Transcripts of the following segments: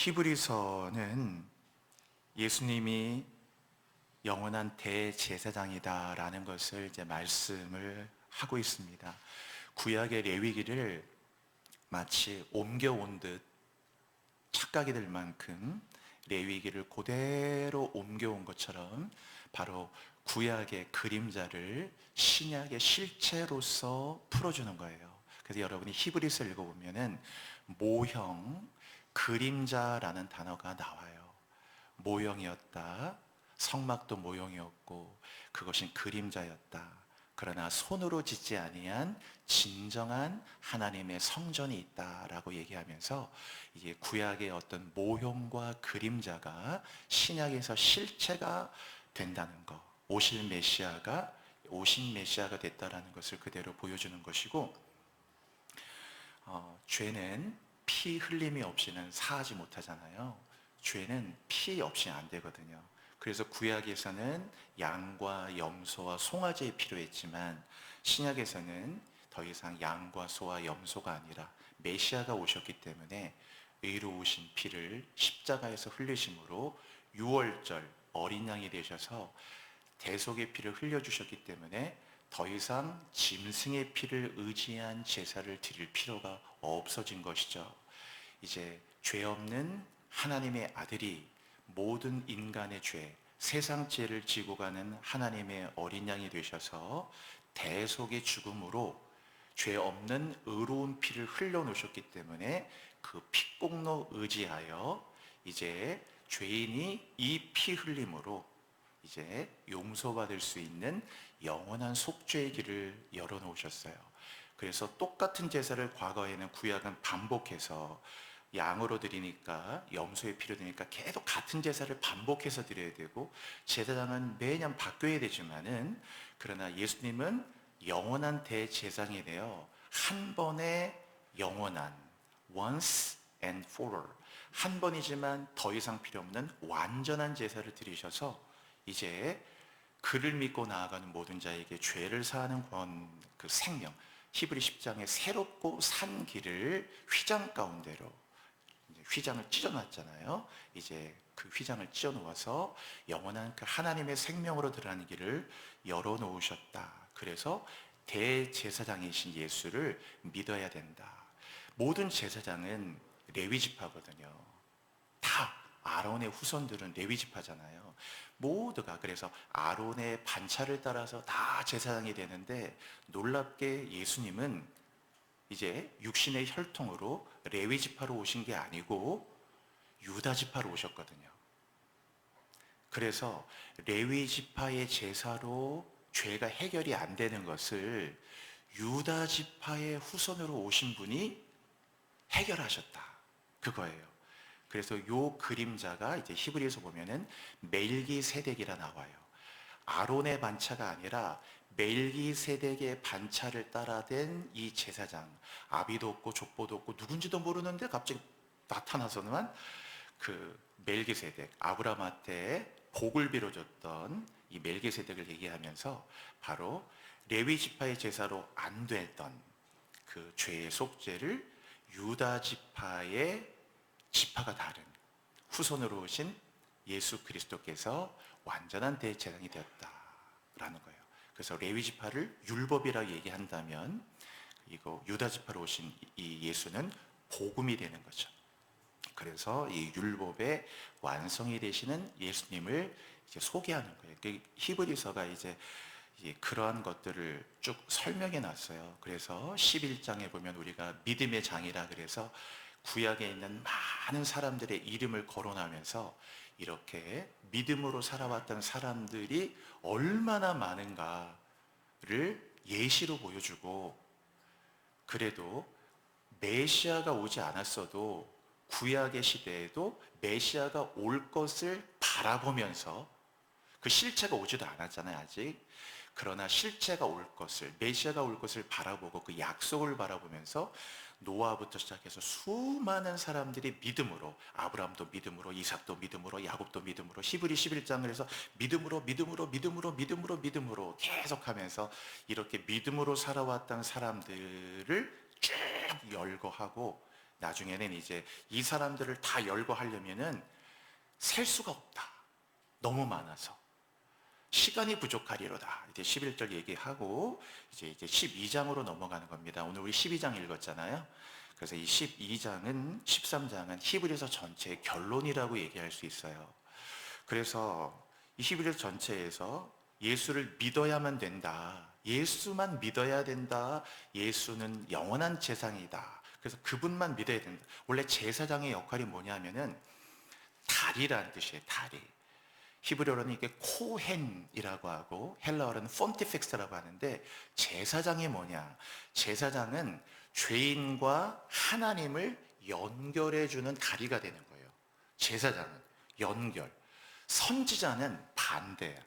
히브리서는 예수님이 영원한 대제사장이다라는 것을 이제 말씀을 하고 있습니다. 구약의 레위기를 마치 옮겨온 듯 착각이 될 만큼 레위기를 그대로 옮겨온 것처럼 바로 구약의 그림자를 신약의 실체로서 풀어주는 거예요. 그래서 여러분이 히브리서 읽어보면은 모형, 그림자라는 단어가 나와요. 모형이었다. 성막도 모형이었고 그것은 그림자였다. 그러나 손으로 짓지 아니한 진정한 하나님의 성전이 있다라고 얘기하면서 이게 구약의 어떤 모형과 그림자가 신약에서 실체가 된다는 것, 오신 메시아가 됐다라는 것을 그대로 보여주는 것이고, 죄는 피 흘림이 없이는 사하지 못하잖아요. 죄는 피 없이 안 되거든요. 그래서 구약에서는 양과 염소와 송아지의 필요했지만 신약에서는 더 이상 양과 소와 염소가 아니라 메시아가 오셨기 때문에 의로우신 피를 십자가에서 흘리심으로 유월절 어린 양이 되셔서 대속의 피를 흘려주셨기 때문에 더 이상 짐승의 피를 의지한 제사를 드릴 필요가 없어진 것이죠. 이제 죄 없는 하나님의 아들이 모든 인간의 죄, 세상 죄를 지고 가는 하나님의 어린 양이 되셔서 대속의 죽음으로 죄 없는 의로운 피를 흘려놓으셨기 때문에 그 피공로 의지하여 이제 죄인이 이 피 흘림으로 이제 용서받을 수 있는 영원한 속죄의 길을 열어놓으셨어요. 그래서 똑같은 제사를 과거에는 구약은 반복해서 양으로 드리니까 염소의 피로 드리니까 계속 같은 제사를 반복해서 드려야 되고 제사장은 매년 바뀌어야 되지만은 그러나 예수님은 영원한 대제사장이 되어 한 번의 영원한 once and for all 한 번이지만 더 이상 필요 없는 완전한 제사를 드리셔서 이제 그를 믿고 나아가는 모든 자에게 죄를 사하는 그 생명 히브리 10장의 새롭고 산 길을 휘장 가운데로 휘장을 찢어놨잖아요. 이제 그 휘장을 찢어놓아서 영원한 그 하나님의 생명으로 들어가는 길을 열어놓으셨다. 그래서 대제사장이신 예수를 믿어야 된다. 모든 제사장은 레위 지파거든요. 다 아론의 후손들은 레위 지파잖아요. 모두가 그래서 아론의 반차를 따라서 다 제사장이 되는데 놀랍게 예수님은 이제 육신의 혈통으로 레위 지파로 오신 게 아니고 유다 지파로 오셨거든요. 그래서 레위 지파의 제사로 죄가 해결이 안 되는 것을 유다 지파의 후손으로 오신 분이 해결하셨다. 그거예요. 그래서 요 그림자가 이제 히브리에서 보면은 멜기세덱이라 나와요. 아론의 반차가 아니라 멜기세덱의 반차를 따라된 이 제사장, 아비도 없고 족보도 없고 누군지도 모르는데 갑자기 나타나서만 그 멜기세덱, 아브라함한테 복을 빌어줬던 이 멜기세덱을 얘기하면서 바로 레위 지파의 제사로 안 됐던 그 죄의 속죄를 유다 지파의 지파가 다른 후손으로 오신 예수 그리스도께서 완전한 대제사장이 되었다라는 거예요. 그래서 레위 지파를 율법이라고 얘기한다면 이거 유다 지파로 오신 이 예수는 복음이 되는 거죠. 그래서 이 율법의 완성이 되시는 예수님을 이제 소개하는 거예요. 히브리서가 이제 그러한 것들을 쭉 설명해 놨어요. 그래서 11장에 보면 우리가 믿음의 장이라 그래서 구약에 있는 많은 사람들의 이름을 거론하면서 이렇게 믿음으로 살아왔던 사람들이 얼마나 많은가를 예시로 보여주고, 그래도 메시아가 오지 않았어도 구약의 시대에도 메시아가 올 것을 바라보면서, 그 실체가 오지도 않았잖아요 아직. 그러나 실체가 올 것을, 메시아가 올 것을 바라보고 그 약속을 바라보면서 노아부터 시작해서 수많은 사람들이 믿음으로, 아브라함도 믿음으로, 이삭도 믿음으로, 야곱도 믿음으로, 히브리 11장을 해서 믿음으로 계속하면서 이렇게 믿음으로 살아왔던 사람들을 쭉 열거하고 나중에는 이제 이 사람들을 다 열거하려면은 셀 수가 없다. 너무 많아서. 시간이 부족하리로다. 이제 11절 얘기하고 이제 12장으로 넘어가는 겁니다. 오늘 우리 12장 읽었잖아요. 그래서 이 12장은 13장은 히브리서 전체의 결론이라고 얘기할 수 있어요. 그래서 이 히브리서 전체에서 예수를 믿어야만 된다. 예수만 믿어야 된다. 예수는 영원한 제사장이다. 그래서 그분만 믿어야 된다. 원래 제사장의 역할이 뭐냐면은 다리라는 뜻이에요. 다리. 히브리어로는 이게 코헨이라고 하고 헬라어로는 폰티펙스라고 하는데, 제사장이 뭐냐? 제사장은 죄인과 하나님을 연결해주는 다리가 되는 거예요. 제사장은 연결. 선지자는 반대야.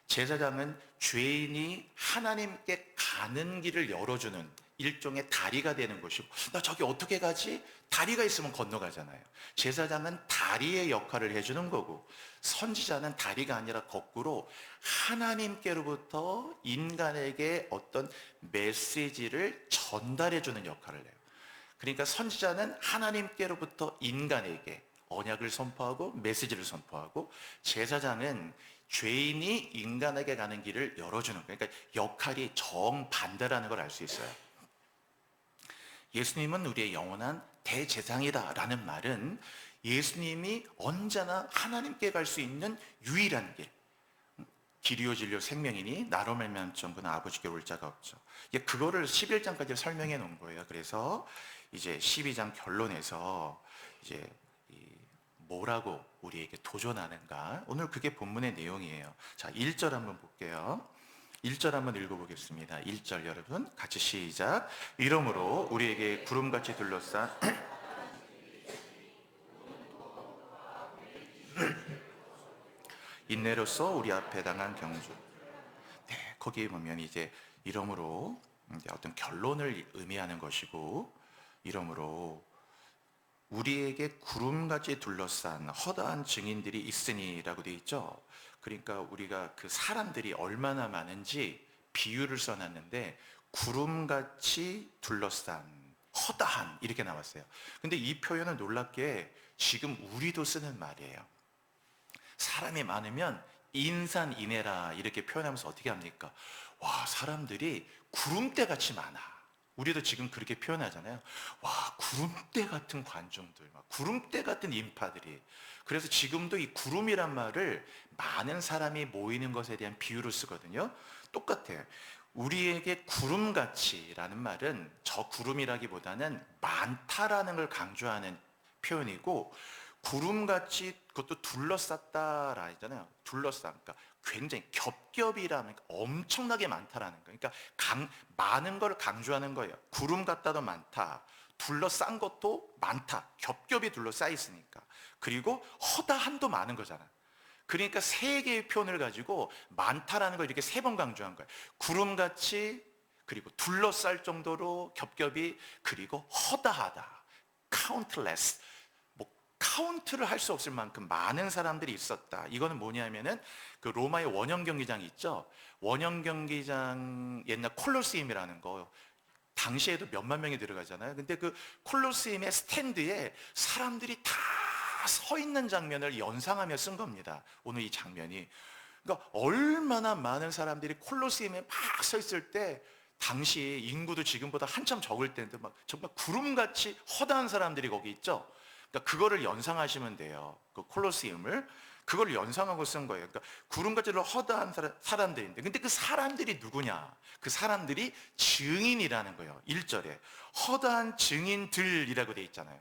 제사장은 죄인이 하나님께 가는 길을 열어주는 일종의 다리가 되는 것이고, 나 저기 어떻게 가지? 다리가 있으면 건너가잖아요. 제사장은 다리의 역할을 해주는 거고, 선지자는 다리가 아니라 거꾸로 하나님께로부터 인간에게 어떤 메시지를 전달해주는 역할을 해요. 그러니까 선지자는 하나님께로부터 인간에게 언약을 선포하고 메시지를 선포하고, 제사장은 죄인이 인간에게 가는 길을 열어주는 거예요. 그러니까 역할이 정반대라는 걸 알 수 있어요. 예수님은 우리의 영원한 대제사장이다라는 말은 예수님이 언제나 하나님께 갈 수 있는 유일한 길, 길이요 진리요 생명이니 나로 말미암 전부는 아버지께로 올 자가 없죠. 그거를 11장까지 설명해 놓은 거예요. 그래서 이제 12장 결론에서 이제 뭐라고 우리에게 도전하는가, 오늘 그게 본문의 내용이에요. 자, 1절 한번 볼게요. 1절 한번 읽어보겠습니다. 1절 여러분 같이 시작. 이러므로 우리에게 구름같이 둘러싼 인내로서 우리 앞에 당한 경주. 네, 거기에 보면 이제 이러므로 어떤 결론을 의미하는 것이고, 이러므로 우리에게 구름같이 둘러싼 허다한 증인들이 있으니라고 되어 있죠. 그러니까 우리가 그 사람들이 얼마나 많은지 비유를 써놨는데, 구름같이 둘러싼 허다한 이렇게 나왔어요. 근데 이 표현은 놀랍게 지금 우리도 쓰는 말이에요. 사람이 많으면 인산인해라 이렇게 표현하면서 어떻게 합니까? 와, 사람들이 구름대 같이 많아. 우리도 지금 그렇게 표현하잖아요. 와, 구름대 같은 관중들, 구름대 같은 인파들이. 그래서 지금도 이 구름이란 말을 많은 사람이 모이는 것에 대한 비유로 쓰거든요. 똑같아요. 우리에게 구름같이라는 말은 저 구름이라기보다는 많다라는 걸 강조하는 표현이고, 구름같이 그것도 둘러쌌다라 했잖아요. 둘러싸니까 굉장히 겹겹이라는, 엄청나게 많다라는 거예요. 그러니까 많은 걸 강조하는 거예요. 구름 같다도 많다, 둘러싼 것도 많다, 겹겹이 둘러싸 있으니까. 그리고 허다한도 많은 거잖아. 그러니까 세 개의 표현을 가지고 많다라는 걸 이렇게 세 번 강조한 거예요. 구름같이, 그리고 둘러쌀 정도로 겹겹이, 그리고 허다하다, countless, 카운트를 할 수 없을 만큼 많은 사람들이 있었다. 이거는 뭐냐면은 그 로마의 원형 경기장이 있죠. 원형 경기장, 옛날 콜로세움이라는 거 당시에도 몇만 명이 들어가잖아요. 근데 그 콜로세움의 스탠드에 사람들이 다 서 있는 장면을 연상하며 쓴 겁니다. 오늘 이 장면이. 그러니까 얼마나 많은 사람들이 콜로세움에 막 서 있을 때, 당시 인구도 지금보다 한참 적을 때인데 막 정말 구름같이 허다한 사람들이 거기 있죠. 그러니까 그거를 연상하시면 돼요. 그 콜로세움을 그걸 연상하고 쓴 거예요. 그러니까 구름같이 허다한 사람들인데, 근데 그 사람들이 누구냐? 그 사람들이 증인이라는 거예요. 1절에 허다한 증인들이라고 돼 있잖아요.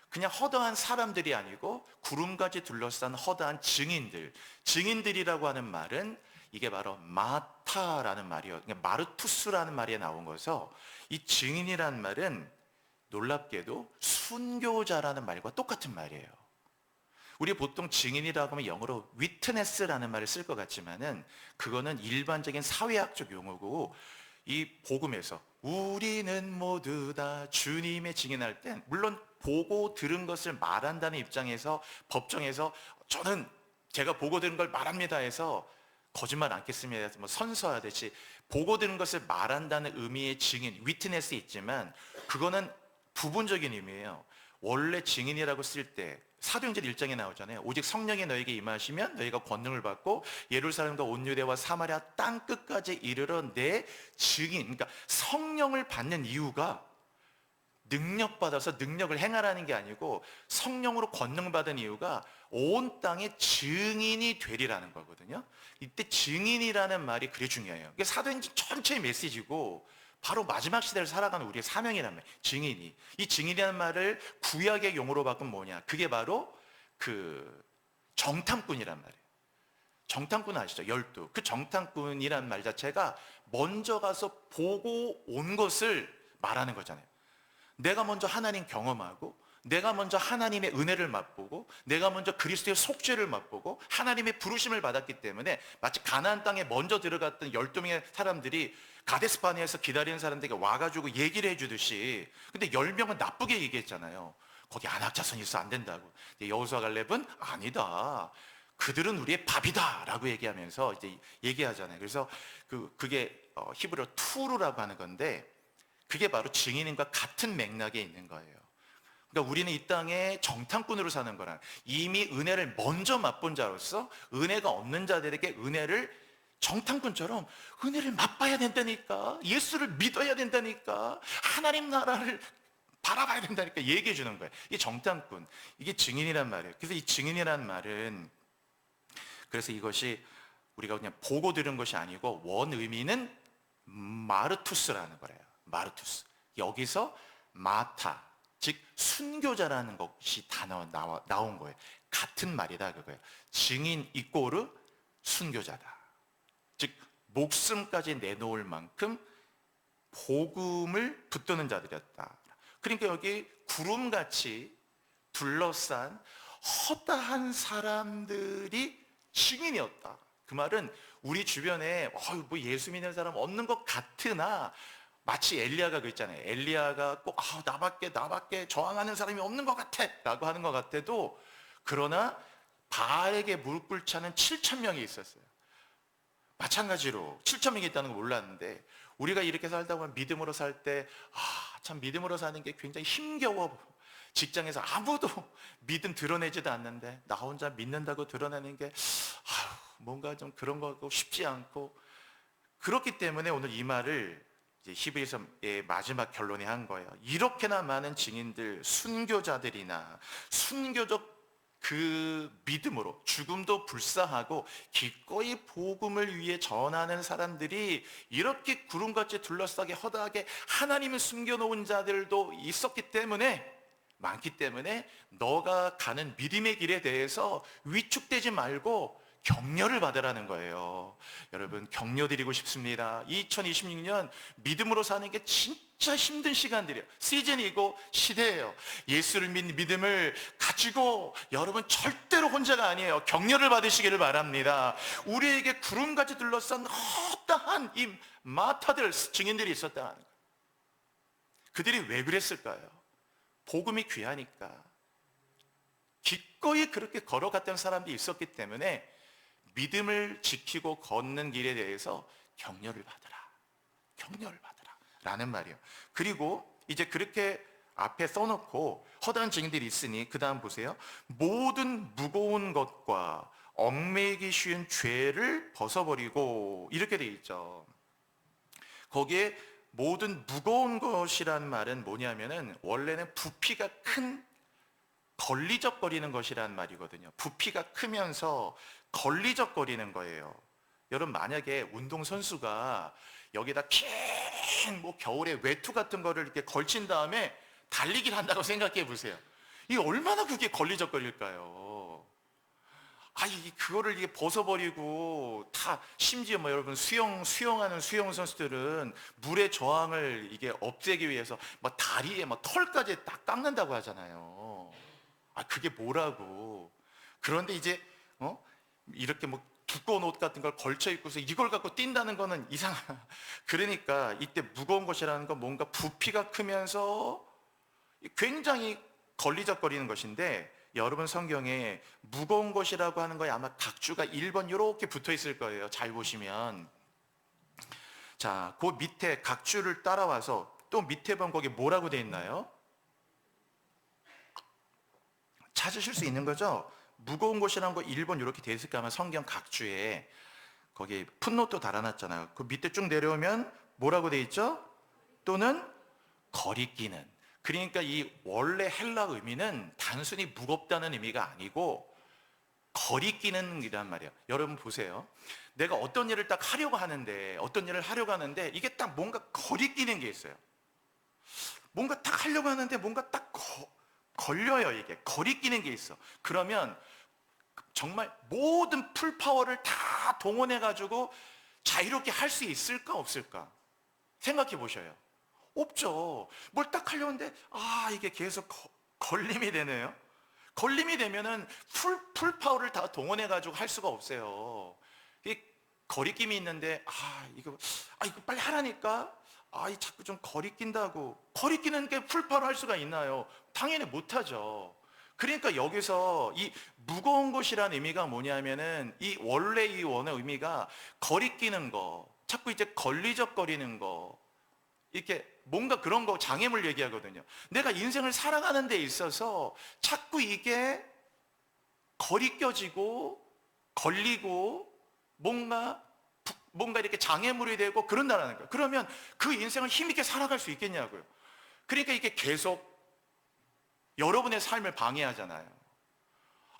그냥 허다한 사람들이 아니고 구름같이 둘러싼 허다한 증인들. 증인들이라고 하는 말은 이게 바로 마타라는 말이요. 그러니까 마르투스라는 말이 나온 거여서, 이 증인이라는 말은 놀랍게도 순교자라는 말과 똑같은 말이에요. 우리 보통 증인이라고 하면 영어로 witness라는 말을 쓸 것 같지만은 그거는 일반적인 사회학적 용어고, 이 복음에서 우리는 모두 다 주님의 증인할 땐 물론 보고 들은 것을 말한다는 입장에서 법정에서 저는 제가 보고 들은 걸 말합니다 해서 거짓말 않겠습니다 해서 선서하듯이 보고 들은 것을 말한다는 의미의 증인, 위트네스 있지만, 그거는 부분적인 의미예요. 원래 증인이라고 쓸 때 사도행전 1장에 나오잖아요. 오직 성령이 너에게 임하시면 너희가 권능을 받고 예루살렘과 온 유대와 사마리아 땅 끝까지 이르러 내 증인. 그러니까 성령을 받는 이유가 능력받아서 능력을 행하라는 게 아니고 성령으로 권능받은 이유가 온 땅의 증인이 되리라는 거거든요. 이때 증인이라는 말이 그게 중요해요. 이게 사도행전 전체의 메시지고 바로 마지막 시대를 살아가는 우리의 사명이란 말이에요. 증인이. 이 증인이라는 말을 구약의 용어로 바꾼 뭐냐? 그게 바로 그 정탐꾼이란 말이에요. 정탐꾼 아시죠? 열두. 그 정탐꾼이란 말 자체가 먼저 가서 보고 온 것을 말하는 거잖아요. 내가 먼저 하나님 경험하고 내가 먼저 하나님의 은혜를 맛보고 내가 먼저 그리스도의 속죄를 맛보고 하나님의 부르심을 받았기 때문에 마치 가나안 땅에 먼저 들어갔던 12명의 사람들이 가데스바네아에서 기다리는 사람들에게 와가지고 얘기를 해주듯이, 근데 10명은 나쁘게 얘기했잖아요. 거기 안악자손이 있어 안 된다고. 여호수아 갈렙은 아니다, 그들은 우리의 밥이다 라고 얘기하면서 이제 얘기하잖아요. 그래서 그게 히브리어 투루라고 하는 건데 그게 바로 증인인과 같은 맥락에 있는 거예요. 그러니까 우리는 이 땅에 정탐꾼으로 사는 거란 이미 은혜를 먼저 맛본 자로서 은혜가 없는 자들에게 은혜를 정탐꾼처럼 은혜를 맛봐야 된다니까, 예수를 믿어야 된다니까, 하나님 나라를 바라봐야 된다니까 얘기해 주는 거예요. 이게 정탐꾼, 이게 증인이란 말이에요. 그래서 이 증인이란 말은, 그래서 이것이 우리가 그냥 보고 들은 것이 아니고 원 의미는 마르투스라는 거래요. 마르투스. 여기서 마타, 즉 순교자라는 것이 나온 거예요. 같은 말이다 그거예요. 증인 이꼬르 순교자다. 즉 목숨까지 내놓을 만큼 복음을 붙드는 자들이었다. 그러니까 여기 구름같이 둘러싼 허다한 사람들이 증인이었다. 그 말은 우리 주변에 뭐 예수 믿는 사람 없는 것 같으나 마치 엘리야가 그랬잖아요. 엘리야가 꼭 나밖에 저항하는 사람이 없는 것 같아 라고 하는 것 같아도, 그러나 바알에게 무릎 꿇지 않은 7,000명이 있었어요. 마찬가지로 7,000명이 있다는 걸 몰랐는데, 우리가 이렇게 살다 보면 믿음으로 살 때 참 믿음으로 사는 게 굉장히 힘겨워. 직장에서 아무도 믿음 드러내지도 않는데 나 혼자 믿는다고 드러내는 게 뭔가 좀 그런 거고 쉽지 않고, 그렇기 때문에 오늘 이 말을 이제 히브리서의 마지막 결론에 한 거예요. 이렇게나 많은 증인들, 순교자들이나 순교적 그 믿음으로 죽음도 불사하고 기꺼이 복음을 위해 전하는 사람들이 이렇게 구름같이 둘러싸게 허다하게 하나님을 숨겨놓은 자들도 있었기 때문에, 많기 때문에 너가 가는 믿음의 길에 대해서 위축되지 말고 격려를 받으라는 거예요. 여러분, 격려 드리고 싶습니다. 2026년 믿음으로 사는 게 진짜 힘든 시간들이에요. 시즌이고 시대예요. 예수를 믿는 믿음을 가지고 여러분 절대로 혼자가 아니에요. 격려를 받으시기를 바랍니다. 우리에게 구름같이 둘러싼 허다한 이 마타들, 증인들이 있었다는 거예요. 그들이 왜 그랬을까요? 복음이 귀하니까. 기꺼이 그렇게 걸어갔던 사람들이 있었기 때문에 믿음을 지키고 걷는 길에 대해서 격려를 받으라 라는 말이에요. 그리고 이제 그렇게 앞에 써놓고 허다한 증인들이 있으니 그 다음 보세요. 모든 무거운 것과 얽매이기 쉬운 죄를 벗어버리고, 이렇게 돼 있죠. 거기에 모든 무거운 것이란 말은 뭐냐면은 원래는 부피가 큰 걸리적거리는 것이란 말이거든요. 부피가 크면서 걸리적거리는 거예요. 여러분, 만약에 운동선수가 여기다 뭐 겨울에 외투 같은 거를 이렇게 걸친 다음에 달리기를 한다고 생각해 보세요. 이게 얼마나 그게 걸리적거릴까요? 그거를 이게 벗어버리고 다, 심지어 여러분 수영하는 수영 선수들은 물의 저항을 이게 없애기 위해서 다리에 털까지 딱 깎는다고 하잖아요. 그게 뭐라고. 그런데 이제 이렇게 두꺼운 옷 같은 걸 걸쳐 입고서 이걸 갖고 뛴다는 거는 이상하다. 그러니까 이때 무거운 것이라는 건 뭔가 부피가 크면서 굉장히 걸리적거리는 것인데, 여러분 성경에 무거운 것이라고 하는 거에 아마 각주가 1번 이렇게 붙어 있을 거예요. 잘 보시면. 자, 그 밑에 각주를 따라와서 또 밑에 보면 거기 뭐라고 돼 있나요? 찾으실 수 있는 거죠? 무거운 것이라는 거 1번 이렇게 돼 있을까? 아마 성경 각주에 거기 풋노트 달아놨잖아요. 그 밑에 쭉 내려오면 뭐라고 돼 있죠? 또는 거리끼는. 그러니까 이 원래 헬라 의미는 단순히 무겁다는 의미가 아니고 거리끼는 이란 말이에요. 여러분 보세요. 내가 어떤 일을 딱 하려고 하는데 이게 딱 뭔가 거리끼는 게 있어요. 뭔가 딱 하려고 하는데 뭔가 딱 걸려요. 이게 거리끼는 게 있어. 그러면 정말 모든 풀파워를 다 동원해 가지고 자유롭게 할 수 있을까 없을까 생각해 보셔요. 없죠. 뭘 딱 하려고 하는데 이게 계속 걸림이 되네요. 걸림이 되면은 풀파워를 다 동원해 가지고 할 수가 없어요. 이 거리낌이 있는데 이거 빨리 하라니까 이 자꾸 좀 거리낀다고. 거리끼는 게 풀파워를 할 수가 있나요? 당연히 못하죠. 그러니까 여기서 이 무거운 것이라는 의미가 뭐냐면은 원래 이 원의 의미가 거리끼는 거, 자꾸 이제 걸리적거리는 거, 이렇게 뭔가 그런 거 장애물 얘기하거든요. 내가 인생을 살아가는 데 있어서 자꾸 이게 거리껴지고 걸리고 뭔가 이렇게 장애물이 되고 그런다는 거예요. 그러면 그 인생을 힘있게 살아갈 수 있겠냐고요. 그러니까 이게 계속 여러분의 삶을 방해하잖아요.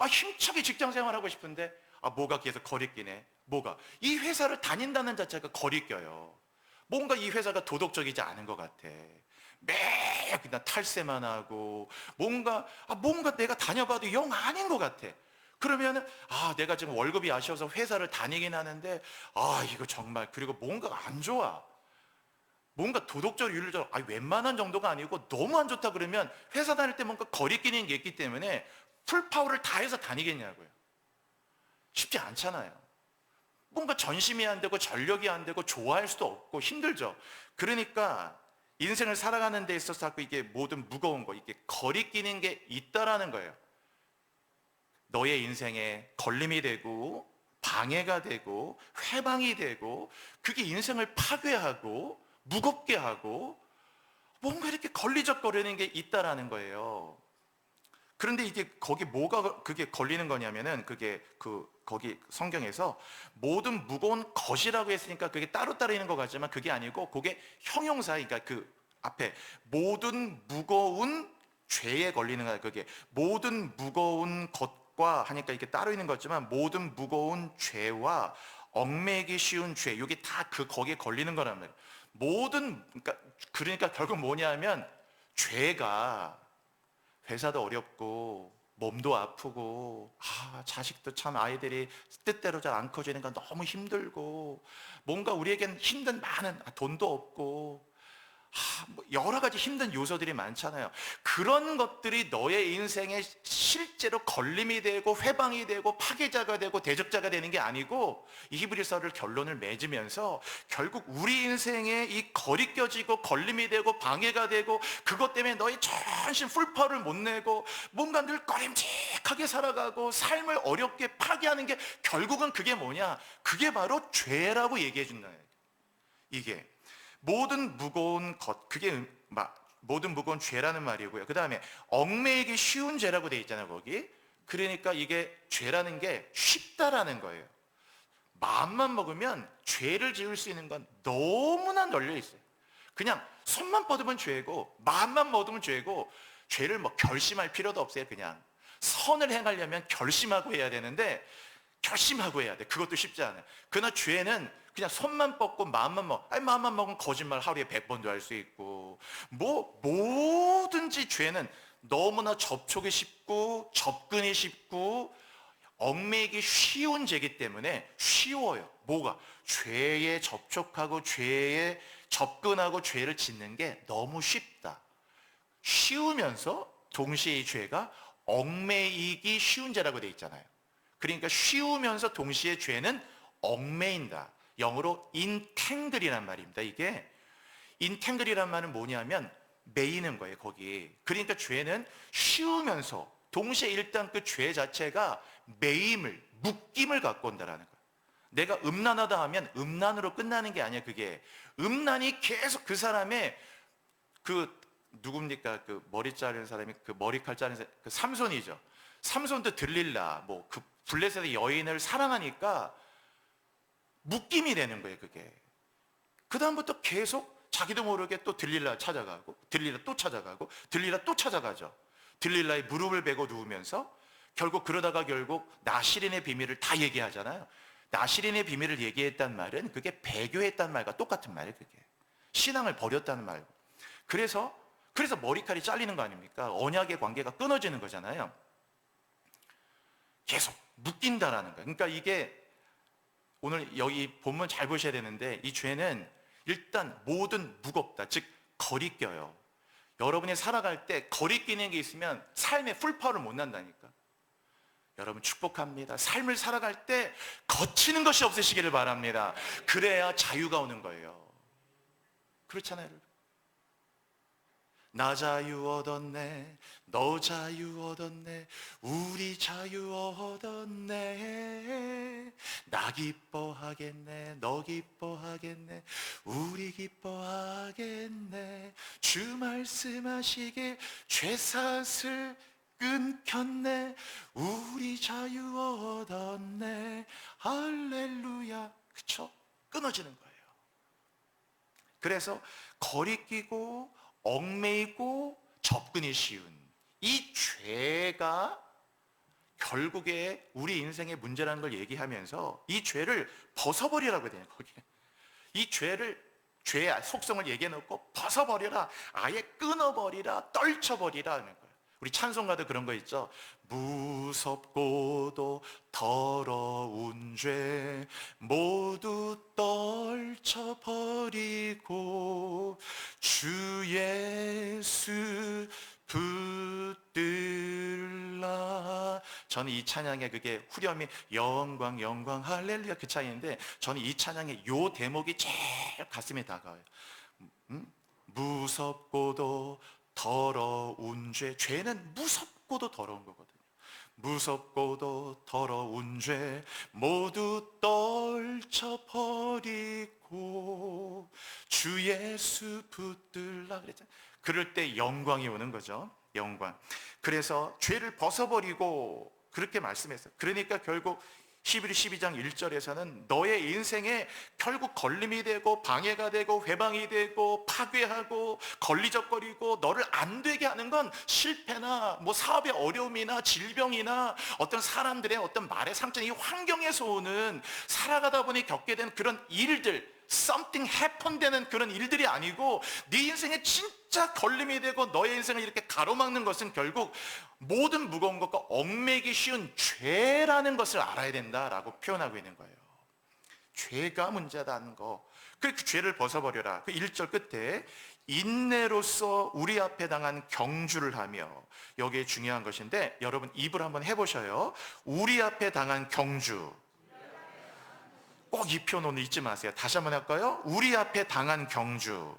힘차게 직장 생활하고 싶은데 뭐가 계속 거리끼네. 뭐가 이 회사를 다닌다는 자체가 거리껴요. 뭔가 이 회사가 도덕적이지 않은 것 같아. 매일 그냥 탈세만 하고 뭔가 내가 다녀봐도 영 아닌 것 같아. 그러면은 내가 지금 월급이 아쉬워서 회사를 다니긴 하는데 이거 정말 그리고 뭔가 안 좋아. 뭔가 도덕적 윤리적 웬만한 정도가 아니고 너무 안 좋다 그러면 회사 다닐 때 뭔가 거리끼는 게 있기 때문에 풀파워를 다해서 다니겠냐고요. 쉽지 않잖아요. 뭔가 전심이 안 되고 전력이 안 되고 좋아할 수도 없고 힘들죠. 그러니까 인생을 살아가는 데 있어서 자꾸 이게 모든 무거운 거, 이게 거리끼는 게 있다라는 거예요. 너의 인생에 걸림이 되고 방해가 되고 회방이 되고 그게 인생을 파괴하고 무겁게 하고 뭔가 이렇게 걸리적거리는 게 있다라는 거예요. 그런데 이게 거기 뭐가 그게 걸리는 거냐면은 그게 거기 성경에서 모든 무거운 것이라고 했으니까 그게 따로따로 있는 것 같지만 그게 아니고 그게 형용사, 그러니까 그 앞에 모든 무거운 죄에 걸리는 거야. 그게 모든 무거운 것과 하니까 이게 따로 있는 거지만 모든 무거운 죄와 얽매이기 쉬운 죄, 이게 다 거기에 걸리는 거란 말이에요. 그러니까 결국 뭐냐면 죄가 회사도 어렵고 몸도 아프고 자식도 참 아이들이 뜻대로 잘 안 커지니까 너무 힘들고 뭔가 우리에겐 힘든 많은 돈도 없고 여러 가지 힘든 요소들이 많잖아요. 그런 것들이 너의 인생에 실제로 걸림이 되고 회방이 되고 파괴자가 되고 대적자가 되는 게 아니고 이 히브리서를 결론을 맺으면서 결국 우리 인생에 이 거리껴지고 걸림이 되고 방해가 되고 그것 때문에 너의 전신 풀파워를 못 내고 뭔가 늘 꺼림직하게 살아가고 삶을 어렵게 파괴하는 게 결국은 그게 뭐냐? 그게 바로 죄라고 얘기해 준다는 거예요. 이게 모든 무거운 것, 그게 모든 무거운 죄라는 말이고요. 그 다음에 얽매이기 쉬운 죄라고 돼 있잖아요, 거기. 그러니까 이게 죄라는 게 쉽다라는 거예요. 마음만 먹으면 죄를 지을 수 있는 건 너무나 널려 있어요. 그냥 손만 뻗으면 죄고 마음만 먹으면 죄고 죄를 결심할 필요도 없어요. 그냥 선을 행하려면 결심하고 해야 되는데 결심하고 해야 돼. 그것도 쉽지 않아요. 그러나 죄는 그냥 손만 뻗고 마음만 먹으면 거짓말 하루에 100번도 할 수 있고 뭐든지 죄는 너무나 접촉이 쉽고 접근이 쉽고 얽매이기 쉬운 죄이기 때문에 쉬워요. 뭐가? 죄에 접촉하고 죄에 접근하고 죄를 짓는 게 너무 쉽다. 쉬우면서 동시에 이 죄가 얽매이기 쉬운 죄라고 돼 있잖아요. 그러니까 쉬우면서 동시에 죄는 얽매인다. 영어로 intangle이란 말입니다. 이게 intangle이란 말은 뭐냐면 매이는 거예요, 거기. 그러니까 죄는 쉬우면서 동시에 일단 그 죄 자체가 매임을, 묶임을 갖고 온다라는 거예요. 내가 음란하다 하면 음란으로 끝나는 게 아니야. 그게 음란이 계속 그 사람의 누굽니까? 그 머리 자르는 사람이 그 머리칼 자르는 사람, 그 삼손이죠. 삼손도 들릴라, 뭐 그 블레셋의 여인을 사랑하니까 묶임이 되는 거예요, 그게. 그 다음부터 계속 자기도 모르게 또 들릴라 찾아가고, 들릴라 또 찾아가고, 들릴라 또 찾아가죠. 들릴라의 무릎을 베고 누우면서 결국 그러다가 결국 나시린의 비밀을 다 얘기하잖아요. 나시린의 비밀을 얘기했단 말은 그게 배교했단 말과 똑같은 말이에요, 그게. 신앙을 버렸다는 말. 그래서 머리칼이 잘리는 거 아닙니까? 언약의 관계가 끊어지는 거잖아요. 계속 묶인다라는 거예요. 그러니까 이게 오늘 여기 본문 잘 보셔야 되는데, 이 죄는 일단 뭐든 무겁다, 즉 거리껴요. 여러분이 살아갈 때 거리끼는 게 있으면 삶의 풀파워를 못 난다니까. 여러분 축복합니다. 삶을 살아갈 때 거치는 것이 없으시기를 바랍니다. 그래야 자유가 오는 거예요. 그렇잖아요, 여러분. 나 자유 얻었네, 너 자유 얻었네, 우리 자유 얻었네. 나 기뻐하겠네, 너 기뻐하겠네, 우리 기뻐하겠네. 주 말씀하시길 죄사슬 끊겼네, 우리 자유 얻었네. 할렐루야. 그쵸? 끊어지는 거예요. 그래서 거리끼고 얽매이고 접근이 쉬운 이 죄가 결국에 우리 인생의 문제라는 걸 얘기하면서 이 죄를 벗어버리라고 해야 되냐, 거기에. 이 죄의 속성을 얘기해놓고 벗어버려라, 아예 끊어버리라, 떨쳐버리라 하는 거예요. 우리 찬송가도 그런 거 있죠. 무섭고도 더러운 죄 모두 떨쳐버리고 주 예수 붙들라. 저는 이 찬양의 그게 후렴이 영광 영광 할렐루야 그 차이인데, 저는 이 찬양의 요 대목이 제일 가슴에 다가와요. 무섭고도 더러운 죄. 죄는 무섭고도 더러운 거거든요. 무섭고도 더러운 죄 모두 떨쳐버리고 주 예수 붙들라 그랬잖아요. 그럴 때 영광이 오는 거죠. 영광. 그래서 죄를 벗어버리고 그렇게 말씀했어요. 그러니까 결국 히브리 12장 1절에서는 너의 인생에 결국 걸림이 되고 방해가 되고 회방이 되고 파괴하고 걸리적거리고 너를 안 되게 하는 건 실패나 뭐 사업의 어려움이나 질병이나 어떤 사람들의 어떤 말의 상처, 이 환경에서 오는 살아가다 보니 겪게 된 그런 일들, something happen 되는 그런 일들이 아니고, 네 인생에 진짜 걸림이 되고 너의 인생을 이렇게 가로막는 것은 결국 모든 무거운 것과 얽매기 쉬운 죄라는 것을 알아야 된다라고 표현하고 있는 거예요. 죄가 문제다는 거. 그 죄를 벗어버려라. 그 1절 끝에 인내로서 우리 앞에 당한 경주를 하며, 여기에 중요한 것인데 여러분 입을 한번 해보셔요. 우리 앞에 당한 경주. 꼭 이 표현은 잊지 마세요. 다시 한번 할까요? 우리 앞에 당한 경주.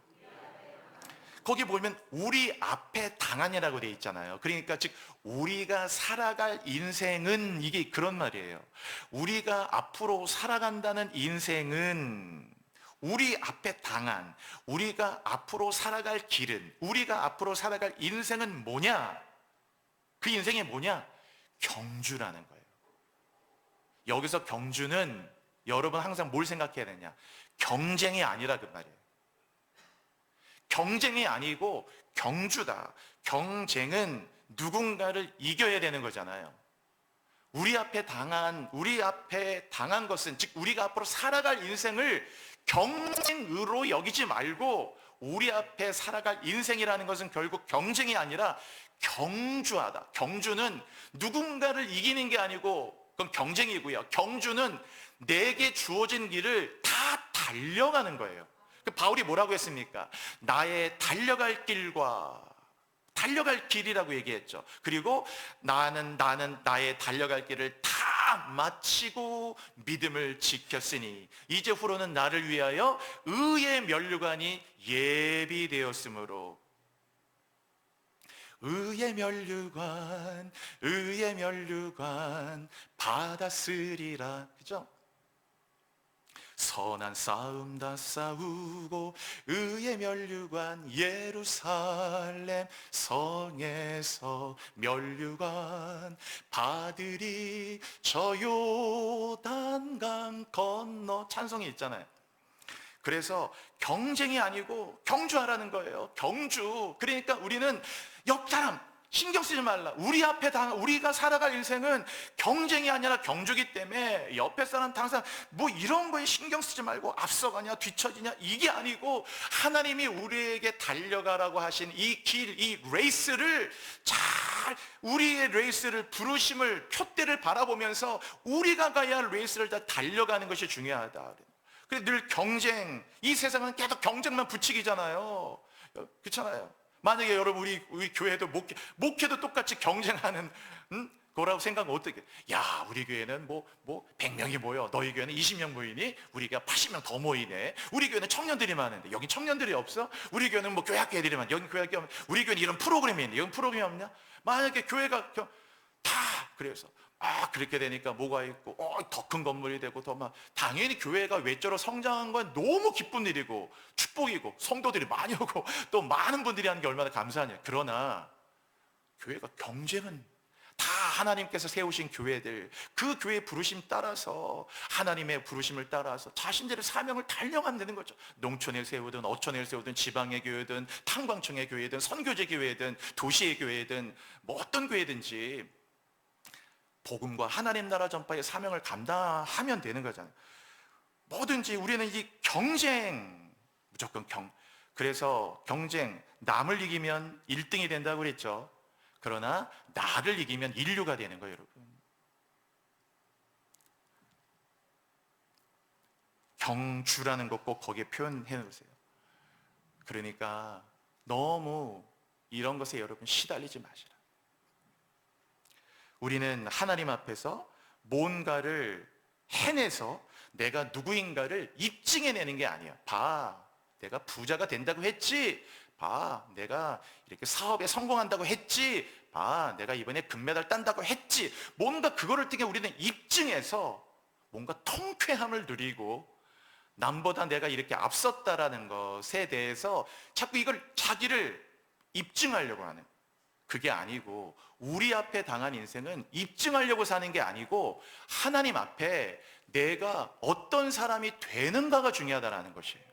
거기 보면 우리 앞에 당한이라고 되어 있잖아요. 그러니까 즉 우리가 살아갈 인생은, 이게 그런 말이에요. 우리가 앞으로 살아간다는 인생은 우리 앞에 당한, 우리가 앞으로 살아갈 길은, 우리가 앞으로 살아갈 인생은 뭐냐? 그 인생이 뭐냐? 경주라는 거예요. 여기서 경주는 여러분 항상 뭘 생각해야 되냐? 경쟁이 아니라 그 말이에요. 경쟁이 아니고 경주다. 경쟁은 누군가를 이겨야 되는 거잖아요. 우리 앞에 당한 것은, 즉 우리가 앞으로 살아갈 인생을 경쟁으로 여기지 말고, 우리 앞에 살아갈 인생이라는 것은 결국 경쟁이 아니라 경주하다. 경주는 누군가를 이기는 게 아니고 그건 경쟁이고요. 경주는 내게 주어진 길을 다 달려가는 거예요. 바울이 뭐라고 했습니까? 나의 달려갈 길이라고 얘기했죠. 그리고 나는 나의 달려갈 길을 다 마치고 믿음을 지켰으니 이제후로는 나를 위하여 의의 면류관이 예비되었으므로. 의의 면류관 받았으리라. 그죠? 선한 싸움 다 싸우고 의의 면류관 예루살렘 성에서 면류관 바들이 저 요단강 건너, 찬송이 있잖아요. 그래서 경쟁이 아니고 경주하라는 거예요. 경주. 그러니까 우리는 옆 사람 신경 쓰지 말라. 우리가 살아갈 인생은 경쟁이 아니라 경주기 때문에 옆에 사람 항상 뭐 이런 거에 신경 쓰지 말고 앞서가냐 뒤처지냐 이게 아니고, 하나님이 우리에게 달려가라고 하신 이 길, 이 레이스를 잘, 우리의 레이스를, 부르심을, 표대를 바라보면서 우리가 가야 할 레이스를 다 달려가는 것이 중요하다. 그래서 늘 경쟁, 이 세상은 계속 경쟁만 부추기잖아요. 그렇잖아요. 만약에 여러분 우리 교회도 목회도 똑같이 경쟁하는 거라고 생각하면 어떻게? 야, 우리 교회는 뭐 100명이 모여. 너희 교회는 20명 모이니? 우리가 80명 더 모이네. 우리 교회는 청년들이 많은데 여기 청년들이 없어? 우리 교회는 뭐 교회학교 애들이 많아. 여기 교회학교 없네. 우리 교회는 이런 프로그램이 있네. 여기 프로그램이 없냐? 만약에 교회가 다 그래서 그렇게 되니까 뭐가 있고 더 큰 건물이 되고 더 막, 당연히 교회가 외적으로 성장한 건 너무 기쁜 일이고 축복이고 성도들이 많이 오고 또 많은 분들이 하는 게 얼마나 감사하냐. 그러나 교회가 경쟁은 다 하나님께서 세우신 교회들, 그 교회 부르심 따라서, 하나님의 부르심을 따라서 자신들의 사명을 달려가면 되는 거죠. 농촌에 세우든 어촌에 세우든 지방의 교회든 탄광청의 교회든 선교제 교회든 도시의 교회든 뭐 어떤 교회든지 복음과 하나님 나라 전파의 사명을 감당하면 되는 거잖아요. 뭐든지 우리는 이 경쟁, 무조건 그래서 경쟁, 남을 이기면 1등이 된다고 그랬죠. 그러나 나를 이기면 인류가 되는 거예요, 여러분. 경주라는 것 꼭 거기에 표현해 놓으세요. 그러니까 너무 이런 것에 여러분 시달리지 마시라. 우리는 하나님 앞에서 뭔가를 해내서 내가 누구인가를 입증해내는 게 아니야. 봐, 내가 부자가 된다고 했지. 봐, 내가 이렇게 사업에 성공한다고 했지. 봐, 내가 이번에 금메달 딴다고 했지. 뭔가 그거를 통해 우리는 입증해서 뭔가 통쾌함을 누리고, 남보다 내가 이렇게 앞섰다라는 것에 대해서 자꾸 이걸 자기를 입증하려고 하는, 그게 아니고, 우리 앞에 당한 인생은 입증하려고 사는 게 아니고 하나님 앞에 내가 어떤 사람이 되는가가 중요하다는 것이에요.